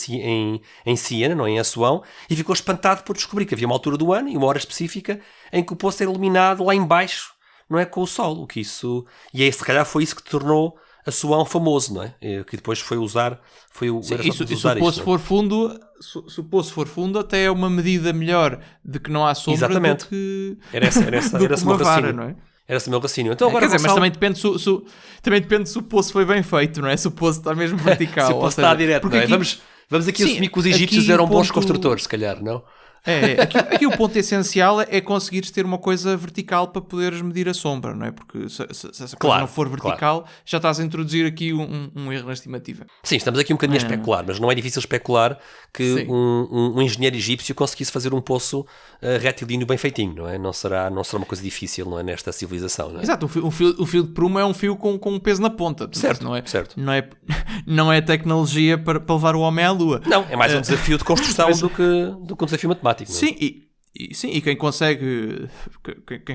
Siena, não é? Em Assuão, e ficou espantado por descobrir que havia uma altura do ano e uma hora específica em que o poço era iluminado lá em baixo, não é? Com o sol. Se calhar foi isso que tornou Assuão famoso, não é? Que depois foi usar... Se o poço for fundo, até é uma medida melhor de que não há sombra. Exatamente. Do que... Era uma vara, não é? Era esse o meu raciocínio. Então, agora, mas também depende se o poço foi bem feito, não é? Se o poço está mesmo vertical. Se o poço está direto, não é? Vamos aqui assumir que os egípcios eram bons construtores, se calhar, não? Aqui o ponto essencial é conseguires ter uma coisa vertical para poderes medir a sombra, não é? Porque se essa coisa não for vertical, já estás a introduzir aqui um erro na estimativa. Sim, estamos aqui um bocadinho a especular, mas não é difícil especular que um engenheiro egípcio conseguisse fazer um poço retilíneo bem feitinho, não é? Não será uma coisa difícil, não é? Nesta civilização, não é? Exato, o fio de prumo é um fio com um peso na ponta. Certo, não é, certo. Não é tecnologia para levar o homem à lua. Não, é mais um desafio de construção do que um desafio matemático. Sim, e quem consegue, quem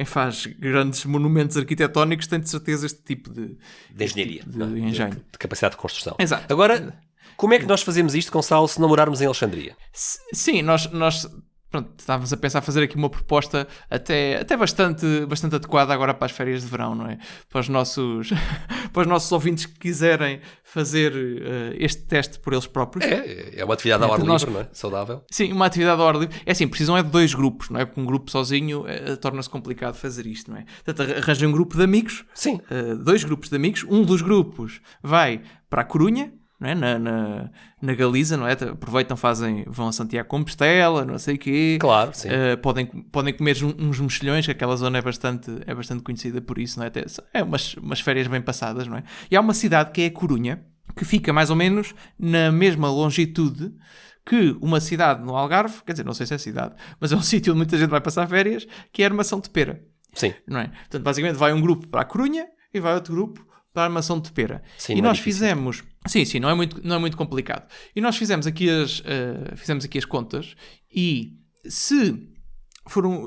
faz grandes monumentos arquitetónicos tem de certeza este tipo de engenharia, de engenho. De capacidade de construção. Exato. Agora, como é que nós fazemos isto, Gonçalo, se não morarmos em Alexandria? Sim, nós estávamos a pensar fazer aqui uma proposta até bastante adequada agora para as férias de verão, não é? Para os nossos ouvintes que quiserem fazer este teste por eles próprios. É uma atividade ao ar livre, não é? Saudável. Sim, uma atividade ao ar livre. É assim, precisam de 2 grupos, não é? Porque um grupo sozinho torna-se complicado fazer isto, não é? Portanto, arranjem um grupo de amigos. Sim. 2 grupos de amigos. Um dos grupos vai para a Corunha, não é? Na Galiza, não é? Aproveitam, vão a Santiago de Compostela, não sei o quê. Claro, sim. Podem comer uns mexilhões, que aquela zona é bastante conhecida por isso, não é? É umas férias bem passadas, não é? E há uma cidade que é a Corunha, que fica mais ou menos na mesma longitude que uma cidade no Algarve, quer dizer, não sei se é cidade, mas é um sítio onde muita gente vai passar férias, que é a Armação de Pera. Sim. Não é? Portanto, basicamente vai um grupo para a Corunha e vai outro grupo para a Armação de Pera. Sim, e nós fizemos... Sim, não é muito complicado. E nós fizemos aqui as contas e se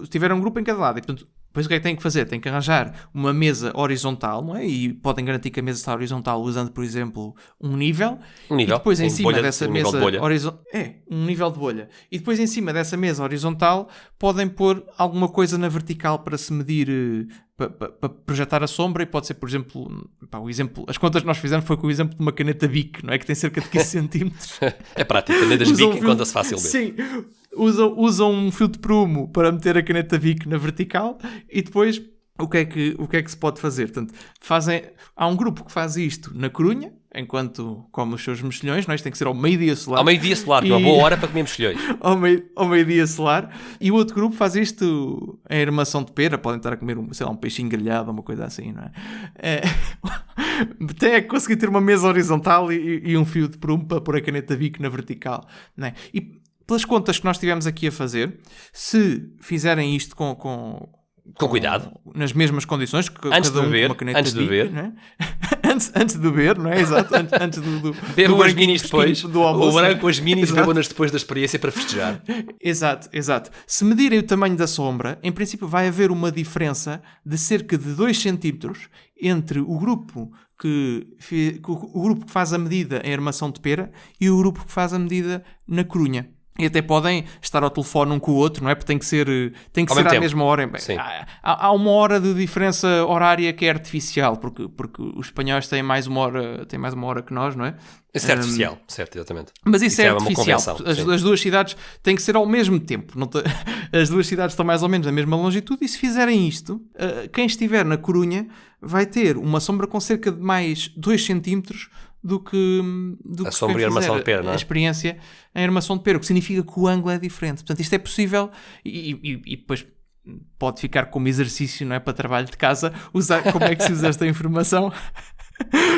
tiver um grupo em cada lado, e portanto, depois o que é que têm que fazer? Têm que arranjar uma mesa horizontal, não é? E podem garantir que a mesa está horizontal usando, por exemplo, um nível. E depois em cima dessa mesa horizontal... um nível de bolha. E depois em cima dessa mesa horizontal podem pôr alguma coisa na vertical para se medir... Para projetar a sombra, e pode ser, por exemplo, as contas que nós fizemos foi com o exemplo de uma caneta Bic, não é? Que tem cerca de 15 centímetros. É prático, canetas Bic encontra-se facilmente. Sim, usam um fio de prumo para meter a caneta Bic na vertical e depois o que é que se pode fazer? Portanto, há um grupo que faz isto na Corunha, enquanto come os seus mexilhões, não é? Isto tem que ser ao meio-dia solar. Ao meio-dia solar, que é uma boa hora para comer mexilhões. Ao meio-dia solar. E o outro grupo faz isto em Armação de Pera, podem estar a comer um peixinho grelhado ou uma coisa assim, não é? Tem que conseguir ter uma mesa horizontal e um fio de prumo para pôr a caneta Bic na vertical, não é? E pelas contas que nós estivemos aqui a fazer, se fizerem isto com cuidado, nas mesmas condições, que antes cada um de beber, com uma caneta antes de Bic, beber, não é? antes de beber, não é? Exato, antes do bebam as minis depois, do almoço. O branco, as minis, bebam-nas depois da experiência para festejar. Exato. Se medirem o tamanho da sombra, em princípio vai haver uma diferença de cerca de 2 centímetros entre o grupo que faz a medida em Armação de Pera e o grupo que faz a medida na Corunha. E até podem estar ao telefone um com o outro, não é? Porque tem que ser à mesma hora. Há uma hora de diferença horária que é artificial, porque os espanhóis têm mais uma hora que nós, não é? Isso é artificial, certo, exatamente. Mas isso é artificial. As duas cidades têm que ser ao mesmo tempo. As duas cidades estão mais ou menos na mesma longitude e se fizerem isto, quem estiver na Corunha vai ter uma sombra com cerca de mais 2 centímetros do que a sombra e a Armação de Pera, não é? A experiência em Armação de Pera, o que significa que o ângulo é diferente. Portanto, isto é possível e depois pode ficar como exercício, não é? Para trabalho de casa, como é que se usa esta informação.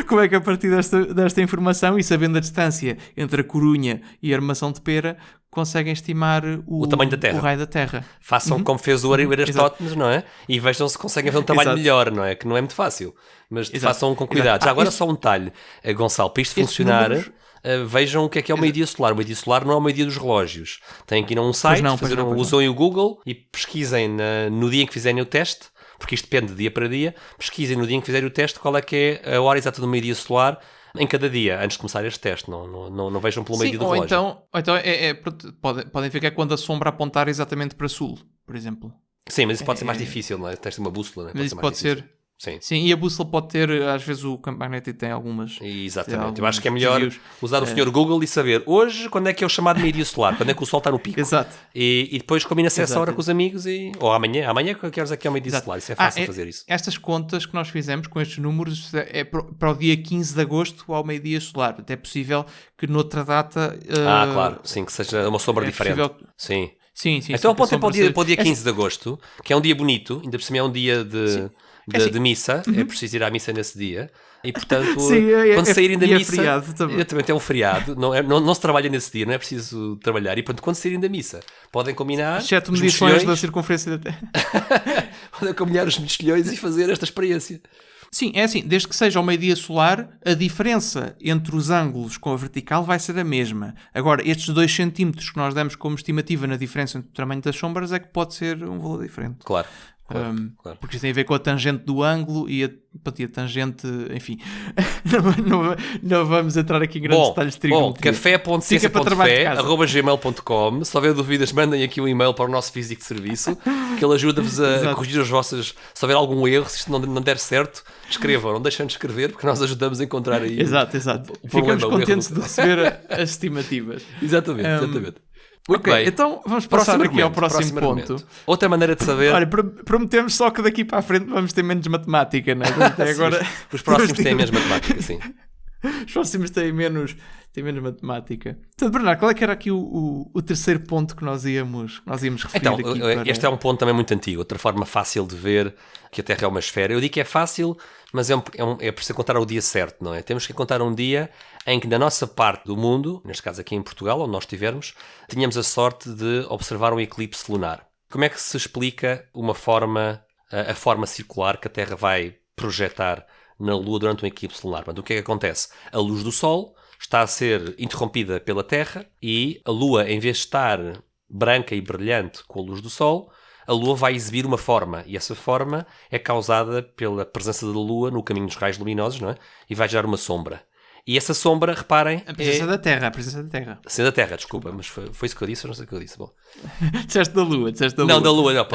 Como é que a partir desta informação e sabendo a distância entre a Corunha e a Armação de Pera conseguem estimar o tamanho da Terra. O raio da Terra. Façam como fez o Aristóteles, não é? E vejam se conseguem ver um tamanho melhor, não é? Que não é muito fácil. Mas façam com cuidado. Já agora só um detalhe, Gonçalo, para isto funcionar... vejam o que é o meio-dia solar. O meio-dia solar não é o meio-dia dos relógios. Têm que ir a um site, usem o Google e pesquisem no dia em que fizerem o teste, porque isto depende de dia para dia, pesquisem no dia em que fizerem o teste qual é que é a hora exata do meio-dia solar em cada dia, antes de começar este teste. Não vejam pelo meio-dia do relógio. Ou então podem ficar quando a sombra apontar exatamente para sul, por exemplo. Sim, mas isso pode ser mais difícil, não é? Tens uma bússola, não é? Mas isso pode ser... Sim, e a bússola pode ter, às vezes o campo magnético tem algumas... Exatamente. Eu acho que é melhor usar o Sr. Google e saber hoje quando é que é o chamado meio-dia solar, quando é que o sol está no pico. Exato. E depois combina-se essa hora com os amigos ou amanhã que horas é que é o meio-dia solar. Isso é fácil fazer isso. Estas contas que nós fizemos com estes números é para o dia 15 de agosto ao meio-dia solar. Até é possível que noutra data... claro. Sim, que seja uma sombra diferente. Sim. Sim. Então apontem para o dia 15 de agosto, que é um dia bonito, ainda por cima é um dia de missa, é preciso ir à missa nesse dia, e portanto, quando saírem da missa, feriado também é um feriado, não se trabalha nesse dia, não é preciso trabalhar, e portanto, quando saírem da missa, podem combinar exceto medições da circunferência da Terra. Podem combinar os mexilhões e fazer esta experiência. Sim, é assim, desde que seja ao meio-dia solar, a diferença entre os ângulos com a vertical vai ser a mesma. Agora, estes 2 centímetros que nós damos como estimativa na diferença entre o tamanho das sombras é que pode ser um valor diferente. Claro. Porque isso tem a ver com a tangente do ângulo e a tangente, enfim. não vamos entrar aqui em grandes detalhes de trigonometria. café.ciência.fé@gmail.com. Se houver dúvidas, mandem aqui um e-mail para o nosso físico de serviço, que ele ajuda-vos a corrigir as vossas... Se houver algum erro, se isto não der certo, escrevam, não deixem de escrever, porque nós ajudamos a encontrar aí Exato. Ficamos contentes de receber as estimativas. Exatamente. Muito bem. Então vamos passar aqui ao próximo ponto. Outra maneira de saber... Olha, prometemos só que daqui para a frente vamos ter menos matemática, não é? Até agora... Os próximos têm menos matemática, sim. Os próximos têm menos matemática. Então, Bernardo, qual é que era aqui o terceiro ponto que nós íamos referir então, aqui? Este é um ponto também muito antigo. Outra forma fácil de ver que a Terra é uma esfera. Eu digo que é fácil, mas é preciso contar o dia certo, não é? Temos que contar um dia em que na nossa parte do mundo, neste caso aqui em Portugal, onde nós estivermos, tínhamos a sorte de observar um eclipse lunar. Como é que se explica a forma circular que a Terra vai projetar na Lua durante um eclipse lunar? Portanto, o que é que acontece? A luz do Sol está a ser interrompida pela Terra e a Lua, em vez de estar branca e brilhante com a luz do Sol, a Lua vai exibir uma forma, e essa forma é causada pela presença da Lua no caminho dos raios luminosos, não é? E vai gerar uma sombra. E essa sombra, reparem... A presença da Terra. Sim, da Terra, desculpa, mas foi isso que eu disse, ou não sei o que eu disse. Bom. Disseste da Lua. Não, da Lua, não. A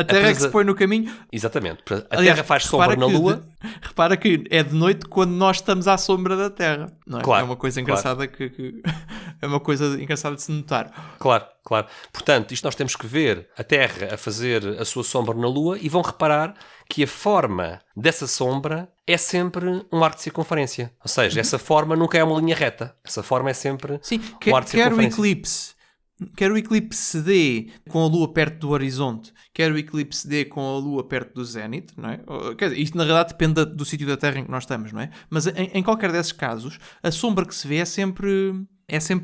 Terra é que se põe no caminho. Exatamente. A Terra faz sombra na Lua. Repara que é de noite quando nós estamos à sombra da Terra. Não é? Claro, é uma coisa engraçada que é uma coisa engraçada de se notar. Claro. Portanto, isto nós temos que ver a Terra a fazer a sua sombra na Lua e vão reparar que a forma dessa sombra é sempre um arco de circunferência. Ou seja, essa forma nunca é uma linha reta. Essa forma é sempre um arco de circunferência. Quer o eclipse se dê com a Lua perto do horizonte, quer o eclipse se dê com a Lua perto do zénite, não é? Quer dizer, isto na realidade depende do sítio da Terra em que nós estamos, não é? Mas em qualquer desses casos, a sombra que se vê é sempre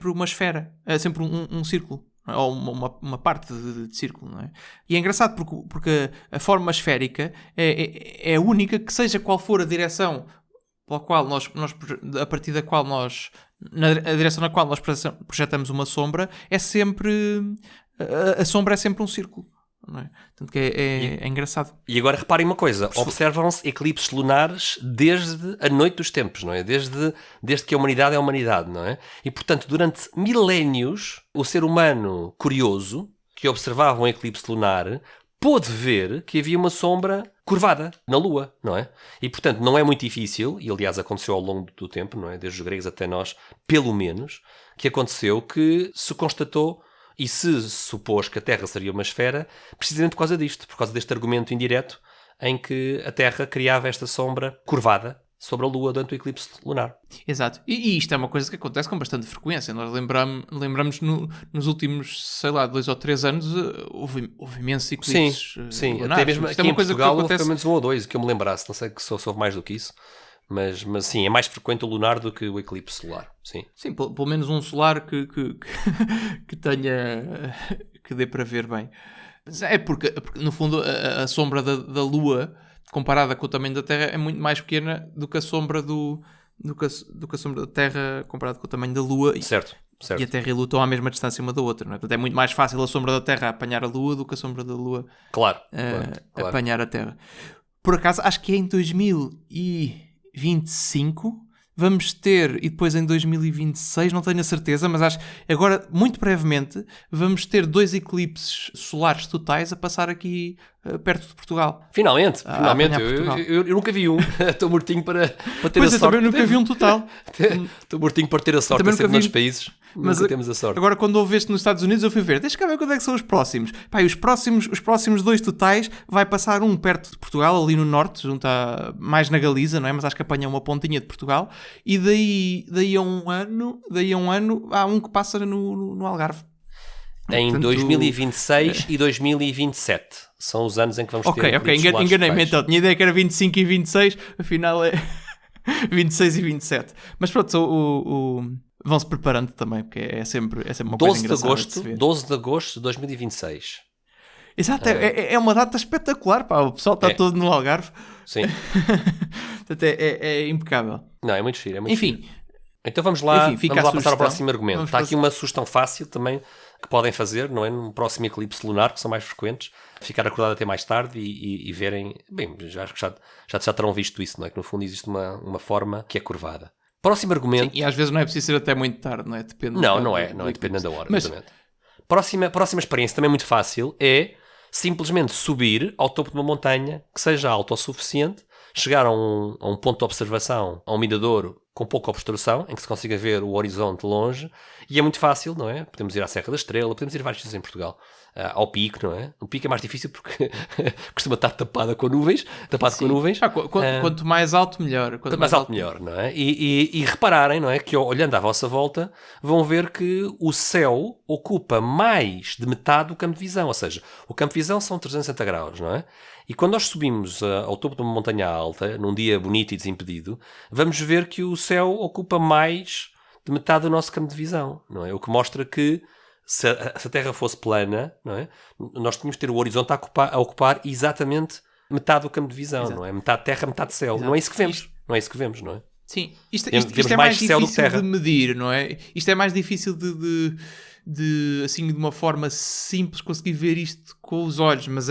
uma esfera, é sempre um círculo. Ou uma parte de círculo, não é? E é engraçado porque a forma esférica é a única que, seja qual for a direção pela qual a partir da qual a direção na qual nós projetamos uma sombra, é sempre a sombra é sempre um círculo, não é? Portanto, que é engraçado. E agora reparem uma coisa, observam-se eclipses lunares desde a noite dos tempos, não é? Desde que a humanidade é a humanidade, não é? E portanto, durante milénios, o ser humano curioso, que observava um eclipse lunar, pôde ver que havia uma sombra curvada na Lua, não é? E portanto, não é muito difícil, e aliás aconteceu ao longo do tempo, não é? Desde os gregos até nós, pelo menos, que aconteceu que se constatou e se supôs que a Terra seria uma esfera, precisamente por causa disto, por causa deste argumento indireto em que a Terra criava esta sombra curvada sobre a Lua durante o eclipse lunar. Exato. E isto é uma coisa que acontece com bastante frequência. Nós lembramos nos últimos, sei lá, 2 ou 3 anos, houve imensos eclipses sim, lunares. até mesmo isto aqui é uma em coisa Portugal que acontece... pelo menos 1 ou 2, que eu me lembrasse. Não sei que houve mais do que isso. Mas sim, é mais frequente o lunar do que o eclipse solar. Sim, pelo menos um solar que tenha... que dê para ver bem. Mas é porque no fundo, a sombra da Lua, comparada com o tamanho da Terra, é muito mais pequena do que a sombra do que a sombra da Terra comparada com o tamanho da Lua. Certo. E a Terra e a Lua estão à mesma distância uma da outra, não é? Portanto, é muito mais fácil a sombra da Terra apanhar a Lua do que a sombra da Lua apanhar a Terra. Por acaso, acho que é em 2025 vamos ter, e depois em 2026, não tenho a certeza, mas acho agora, muito brevemente, vamos ter 2 eclipses solares totais a passar aqui perto de Portugal. Finalmente. Portugal. Eu nunca vi um. Estou mortinho para ter Pois a eu sorte. também nunca vi um total. Estou mortinho para ter a sorte Também de ser nunca vi. noutros países. Mas Nunca temos a sorte. agora, quando houve este nos Estados Unidos, eu fui ver. Deixa cá ver quando é que são os próximos. Pá, e os próximos 2 totais vai passar um perto de Portugal, ali no norte, junto mais na Galiza, não é? Mas acho que apanha uma pontinha de Portugal. E daí a um ano, há um que passa no Algarve. Em Portanto, 2026 e 2027. São os anos em que vamos ter... Ok, enganei-me então. Tinha ideia que era 25 e 26, afinal é 26 e 27. Mas pronto, vão-se preparando também, porque é sempre uma coisa engraçada de se ver. 12 de agosto de 2026. Exato, é uma data espetacular, pá. O pessoal está todo no Algarve. Sim. Portanto, é impecável. Não, é muito giro, Enfim. giro. Então vamos lá passar ao sugestão. próximo argumento. Está aqui uma sugestão fácil também que podem fazer, não é? No próximo eclipse lunar, que são mais frequentes, ficar acordado até mais tarde e verem... Bem, acho que já terão visto isso, não é? Que no fundo existe uma forma que é curvada. Próximo argumento... Sim, e às vezes não é preciso ser até muito tarde, não é? Depende não é dependendo da hora. Mas... Próxima experiência também muito fácil é simplesmente subir ao topo de uma montanha que seja alta o suficiente, chegar a um ponto de observação, a um mirador com pouca obstrução, em que se consiga ver o horizonte longe, e é muito fácil, não é? Podemos ir à Serra da Estrela, podemos ir a vários sítios em Portugal, ao Pico, não é? O Pico é mais difícil porque costuma estar tapado com nuvens. Quanto mais alto, melhor. Quanto mais alto, melhor, não é? E repararem, não é? Que olhando à vossa volta, vão ver que o céu ocupa mais de metade do campo de visão, ou seja, o campo de visão são 360 graus, não é? E quando nós subimos ao topo de uma montanha alta, num dia bonito e desimpedido, vamos ver que o céu ocupa mais de metade do nosso campo de visão, não é? O que mostra que se a Terra fosse plana, não é? Nós tínhamos de ter o horizonte a ocupar exatamente metade do campo de visão, não é? Metade terra, metade céu. Exato. Não é isso que vemos. Não é isso que vemos, não é? Sim. Isto é mais difícil de medir, não é? Isto é mais difícil de assim, de uma forma simples conseguir ver isto com os olhos, mas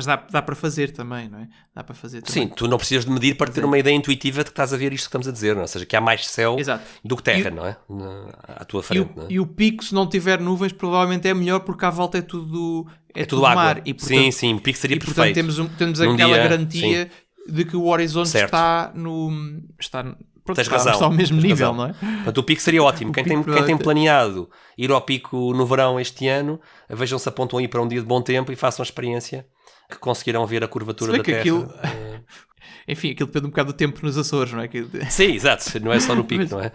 dá para fazer também, não é? Dá para fazer também. Sim, tu não precisas de medir para ter uma ideia intuitiva de que estás a ver isto que estamos a dizer, não é? Ou seja, que há mais céu do que terra, não é? À tua frente, não é? E o pico, se não tiver nuvens, provavelmente é melhor porque à volta é tudo água. Mar. E, portanto, sim, o pico seria perfeito. Portanto, temos aquela garantia de que o horizonte está ao mesmo nível, não é? Portanto, o pico seria ótimo. Quem tem planeado ir ao pico no verão este ano, vejam-se, apontam aí para um dia de bom tempo e façam a experiência que conseguirão ver a curvatura da Terra. Enfim, aquilo depende um bocado do tempo nos Açores, não é? Sim, exato. Não é só no pico, não é?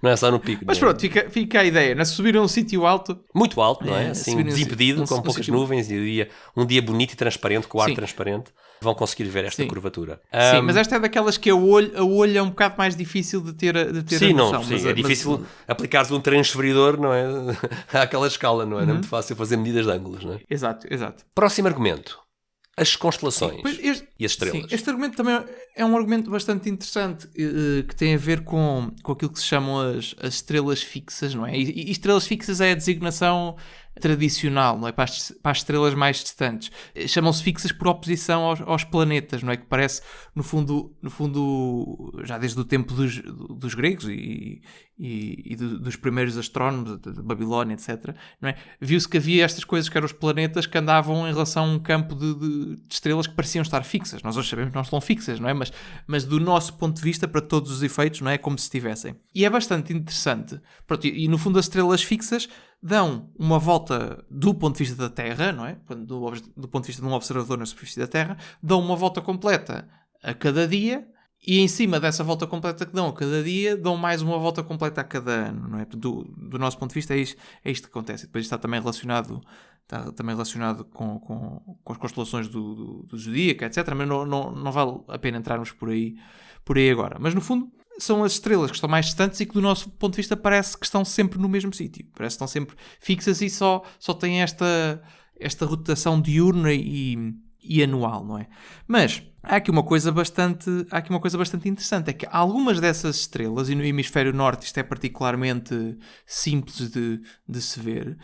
Não é só no pico. Mas pronto, fica a ideia. Não é? Subir a um sítio alto... Muito alto, não é? Assim, desimpedido, com poucas nuvens, e um dia bonito e transparente, com o ar transparente, vão conseguir ver esta curvatura. Sim, mas esta é daquelas que a olho é um bocado mais difícil de ter a noção. Sim, é difícil aplicares um transferidor, não é? Àquela escala, não é? Não é muito fácil fazer medidas de ângulos, não é? Exato. Próximo argumento. As constelações e as estrelas. Sim, este argumento também é um argumento bastante interessante que tem a ver com aquilo que se chamam as estrelas fixas, não é? E estrelas fixas é a designação tradicional, não é? Para as estrelas mais distantes. Chamam-se fixas por oposição aos planetas, não é? Que parece, no fundo, já desde o tempo dos gregos e dos primeiros astrónomos, de Babilónia, etc., não é? Viu-se que havia estas coisas que eram os planetas que andavam em relação a um campo de estrelas que pareciam estar fixas. Nós hoje sabemos que não estão fixas, não é? Mas do nosso ponto de vista, para todos os efeitos, não é? Como se estivessem. E é bastante interessante. Pronto, e no fundo as estrelas fixas dão uma volta do ponto de vista da Terra, não é? Do ponto de vista de um observador na superfície da Terra, dão uma volta completa a cada dia, e em cima dessa volta completa que dão a cada dia, dão mais uma volta completa a cada ano, não é? Do nosso ponto de vista é isto que acontece. E depois está também relacionado com as constelações do Zodíaco, etc. Mas não vale a pena entrarmos por aí agora. Mas no fundo são as estrelas que estão mais distantes e que do nosso ponto de vista parece que estão sempre no mesmo sítio. Parece que estão sempre fixas e só têm esta rotação diurna e anual, não é? Mas há aqui uma coisa bastante interessante, é que algumas dessas estrelas, e no hemisfério norte isto é particularmente simples de se ver,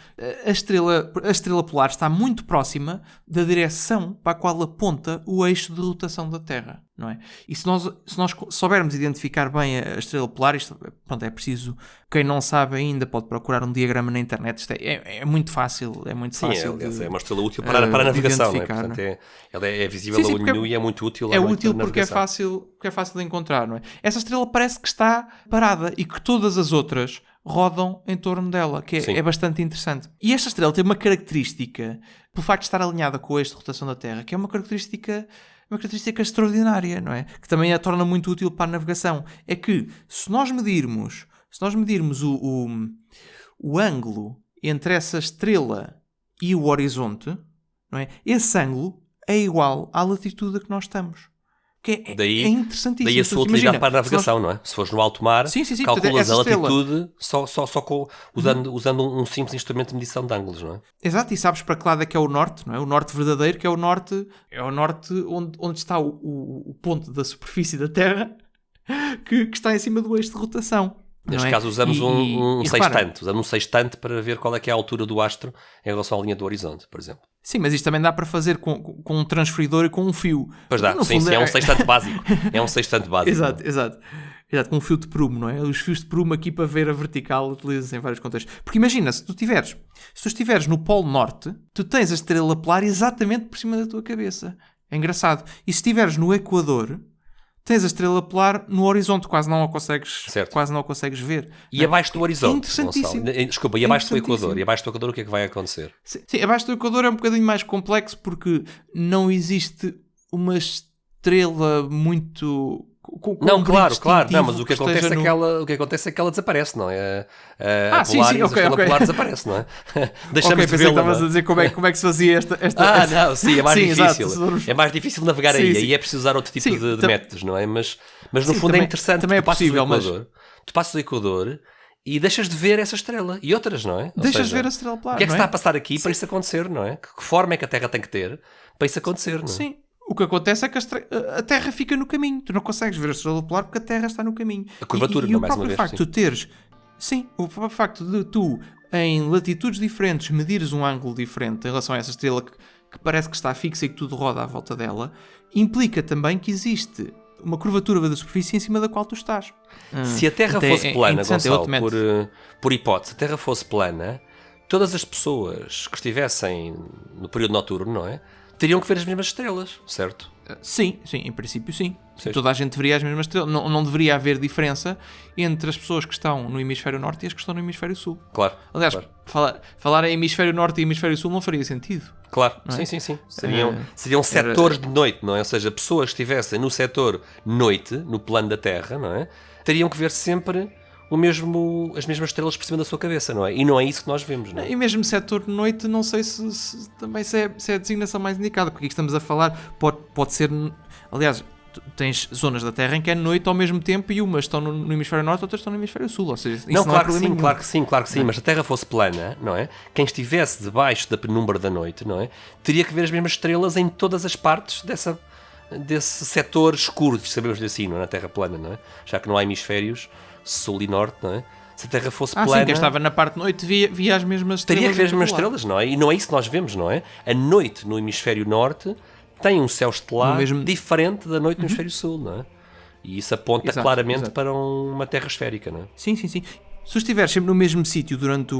a estrela polar está muito próxima da direção para a qual aponta o eixo de rotação da Terra. não é? E se nós soubermos identificar bem a estrela polar, isto, pronto, é preciso, quem não sabe ainda pode procurar um diagrama na internet, isto é muito fácil, é muito fácil. É uma estrela útil para a navegação, não é? Portanto, ela é visível a olho nu e é muito útil. É útil porque é fácil de encontrar, não é? Essa estrela parece que está parada e que todas as outras rodam em torno dela, que é bastante interessante. E esta estrela tem uma característica, pelo facto de estar alinhada com o eixo de rotação da Terra, que é uma característica extraordinária, não é? Que também a torna muito útil para a navegação. É que se nós medirmos o ângulo entre essa estrela e o horizonte, não é? Esse ângulo é igual à latitude a que nós estamos. Que é interessantíssimo. Daí a sua utilidade para a navegação, não é? Se fores no alto mar, calculas a latitude só usando um simples instrumento de medição de ângulos, não é? Exato, e sabes para que lado é que é o norte, não é? O norte verdadeiro, que é o norte onde está o ponto da superfície da Terra que está em cima do eixo de rotação. Neste caso usamos um sextante. Usamos um sextante para ver qual é que é a altura do astro em relação à linha do horizonte, por exemplo. Sim, mas isto também dá para fazer com um transferidor e com um fio. Pois dá, sim, é um sextante básico. É um sextante básico. Exato, com um fio de prumo, não é? Os fios de prumo aqui para ver a vertical utilizam-se em vários contextos. Porque imagina, se tu estiveres no Polo Norte, tu tens a estrela polar exatamente por cima da tua cabeça. É engraçado. E se estiveres no Equador, tens a estrela polar no horizonte, quase não a consegues ver. E abaixo do horizonte, é interessantíssimo. Desculpa, e abaixo do Equador? E abaixo do Equador o que é que vai acontecer? Sim, abaixo do Equador é um bocadinho mais complexo porque não existe uma estrela muito... Não, claro, não, mas o que acontece é que ela desaparece, não é? A polar desaparece, não é? Deixamos de vê-la. Estavas a dizer como é que se fazia esta... não, sim, é mais difícil. Exato. É mais difícil navegar aí. Aí é preciso usar outro tipo de métodos, não é? Mas no fundo é interessante. Também é possível, Tu passas o Equador e deixas de ver essa estrela e outras, não é? Deixas de ver a estrela polar. O que é que se está a passar aqui para isso acontecer, não é? Que forma é que a Terra tem que ter para isso acontecer, não é? Sim. O que acontece é que a Terra fica no caminho. Tu não consegues ver a estrela polar porque a Terra está no caminho. A curvatura, não, mais uma vez. O próprio facto de tu, em latitudes diferentes, medires um ângulo diferente em relação a essa estrela que parece que está fixa e que tudo roda à volta dela, implica também que existe uma curvatura da superfície em cima da qual tu estás. Se a Terra fosse plana, Gonçalo, por hipótese, se a Terra fosse plana, todas as pessoas que estivessem no período noturno, não é? Teriam que ver as mesmas estrelas, certo? Sim, em princípio sim. Toda a gente veria as mesmas estrelas. Não deveria haver diferença entre as pessoas que estão no hemisfério norte e as que estão no hemisfério sul. Claro. Aliás, falar em hemisfério norte e hemisfério sul não faria sentido. Claro, é? Sim. Seriam setores de noite, não é? Ou seja, pessoas que estivessem no setor noite, no plano da Terra, não é? Teriam que ver sempre as mesmas estrelas por cima da sua cabeça, não é? E não é isso que nós vemos, não é? E mesmo setor de noite, não sei se é a designação mais indicada, porque aqui estamos a falar, pode ser... Aliás, tens zonas da Terra em que é noite ao mesmo tempo e umas estão no hemisfério norte, outras estão no hemisfério sul, ou seja, isso não é problema nenhum. Claro que sim, mas se a Terra fosse plana, não é? Quem estivesse debaixo da penumbra da noite, não é? Teria que ver as mesmas estrelas em todas as partes desse setor escuro, sabemos dizer assim, não é? Na Terra plana, não é? Já que não há hemisférios sul e norte, não é? Se a Terra fosse plana... Sim, quem estava na parte de noite via as mesmas estrelas. Teria que ver as mesmas estrelas, não é? E não é isso que nós vemos, não é? A noite no hemisfério norte tem um céu estelar diferente da noite no hemisfério sul, não é? E isso aponta claramente para uma Terra esférica, não é? Sim. Se tu estiveres sempre no mesmo sítio durante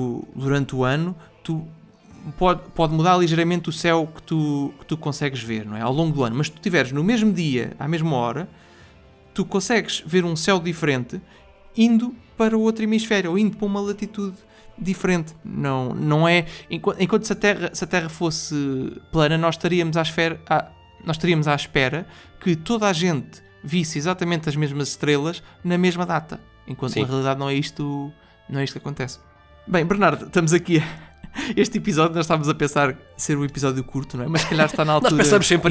o ano, tu pode mudar ligeiramente o céu que tu consegues ver, não é? Ao longo do ano. Mas se tu estiveres no mesmo dia, à mesma hora, tu consegues ver um céu diferente indo para o outro hemisfério, ou indo para uma latitude diferente. Não é... Enquanto se a Terra fosse plana, nós estaríamos à espera que toda a gente visse exatamente as mesmas estrelas na mesma data. Enquanto na realidade não é isto que acontece. Bem, Bernardo, estamos aqui... Este episódio nós estávamos a pensar ser um episódio curto, não é? Mas se calhar está na altura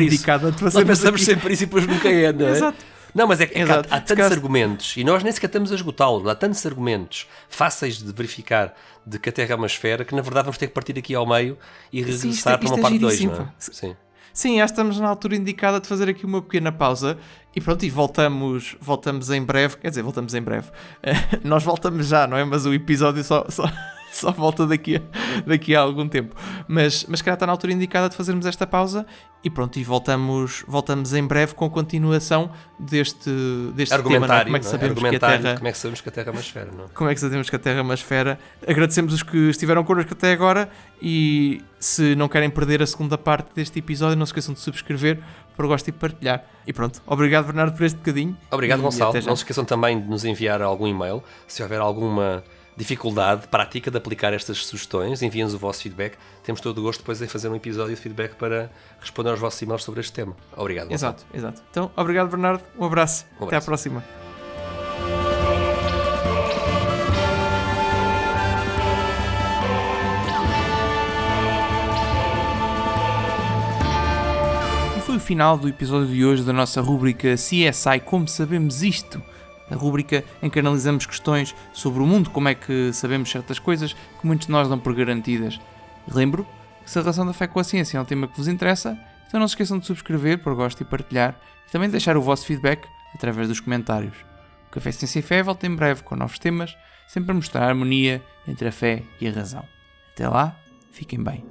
indicada de fazer. Nós pensamos sempre isso e depois nunca é, não é? Exato. Não, mas é que há tantos argumentos, e nós nem sequer estamos a esgotá-los, há tantos argumentos fáceis de verificar de que a Terra é uma esfera, que na verdade vamos ter que partir aqui ao meio e regressar para uma parte 2, não é? Sim, já estamos na altura indicada de fazer aqui uma pequena pausa e pronto, e voltamos em breve, quer dizer, voltamos em breve. Nós voltamos já, não é? Mas o episódio só Só volta daqui a algum tempo. Mas se calhar está na altura indicada de fazermos esta pausa e pronto, e voltamos em breve com a continuação deste tema, não é? Como é que sabemos que a Terra... Como é que sabemos que a Terra é uma esfera, não é? Como é que sabemos que a Terra é uma esfera? Agradecemos os que estiveram connosco até agora e se não querem perder a segunda parte deste episódio, não se esqueçam de subscrever, por gosto e partilhar. E pronto, obrigado Bernardo por este bocadinho. Obrigado Gonçalo, não se esqueçam também de nos enviar algum e-mail, se houver alguma dificuldade prática de aplicar estas sugestões, enviem-nos o vosso feedback, temos todo o gosto depois em fazer um episódio de feedback para responder aos vossos e-mails sobre este tema. Obrigado Gonçalo. Exato. Então, obrigado Bernardo, um abraço. Até à próxima. Foi o final do episódio de hoje da nossa rúbrica CSI Como Sabemos Isto, a rúbrica em que analisamos questões sobre o mundo, como é que sabemos certas coisas que muitos de nós dão por garantidas. E lembro que se a relação da fé com a ciência é um tema que vos interessa, então não se esqueçam de subscrever, por gosto e partilhar, e também deixar o vosso feedback através dos comentários. O Café Ciência e Fé volta em breve com novos temas, sempre a mostrar a harmonia entre a fé e a razão. Até lá, fiquem bem.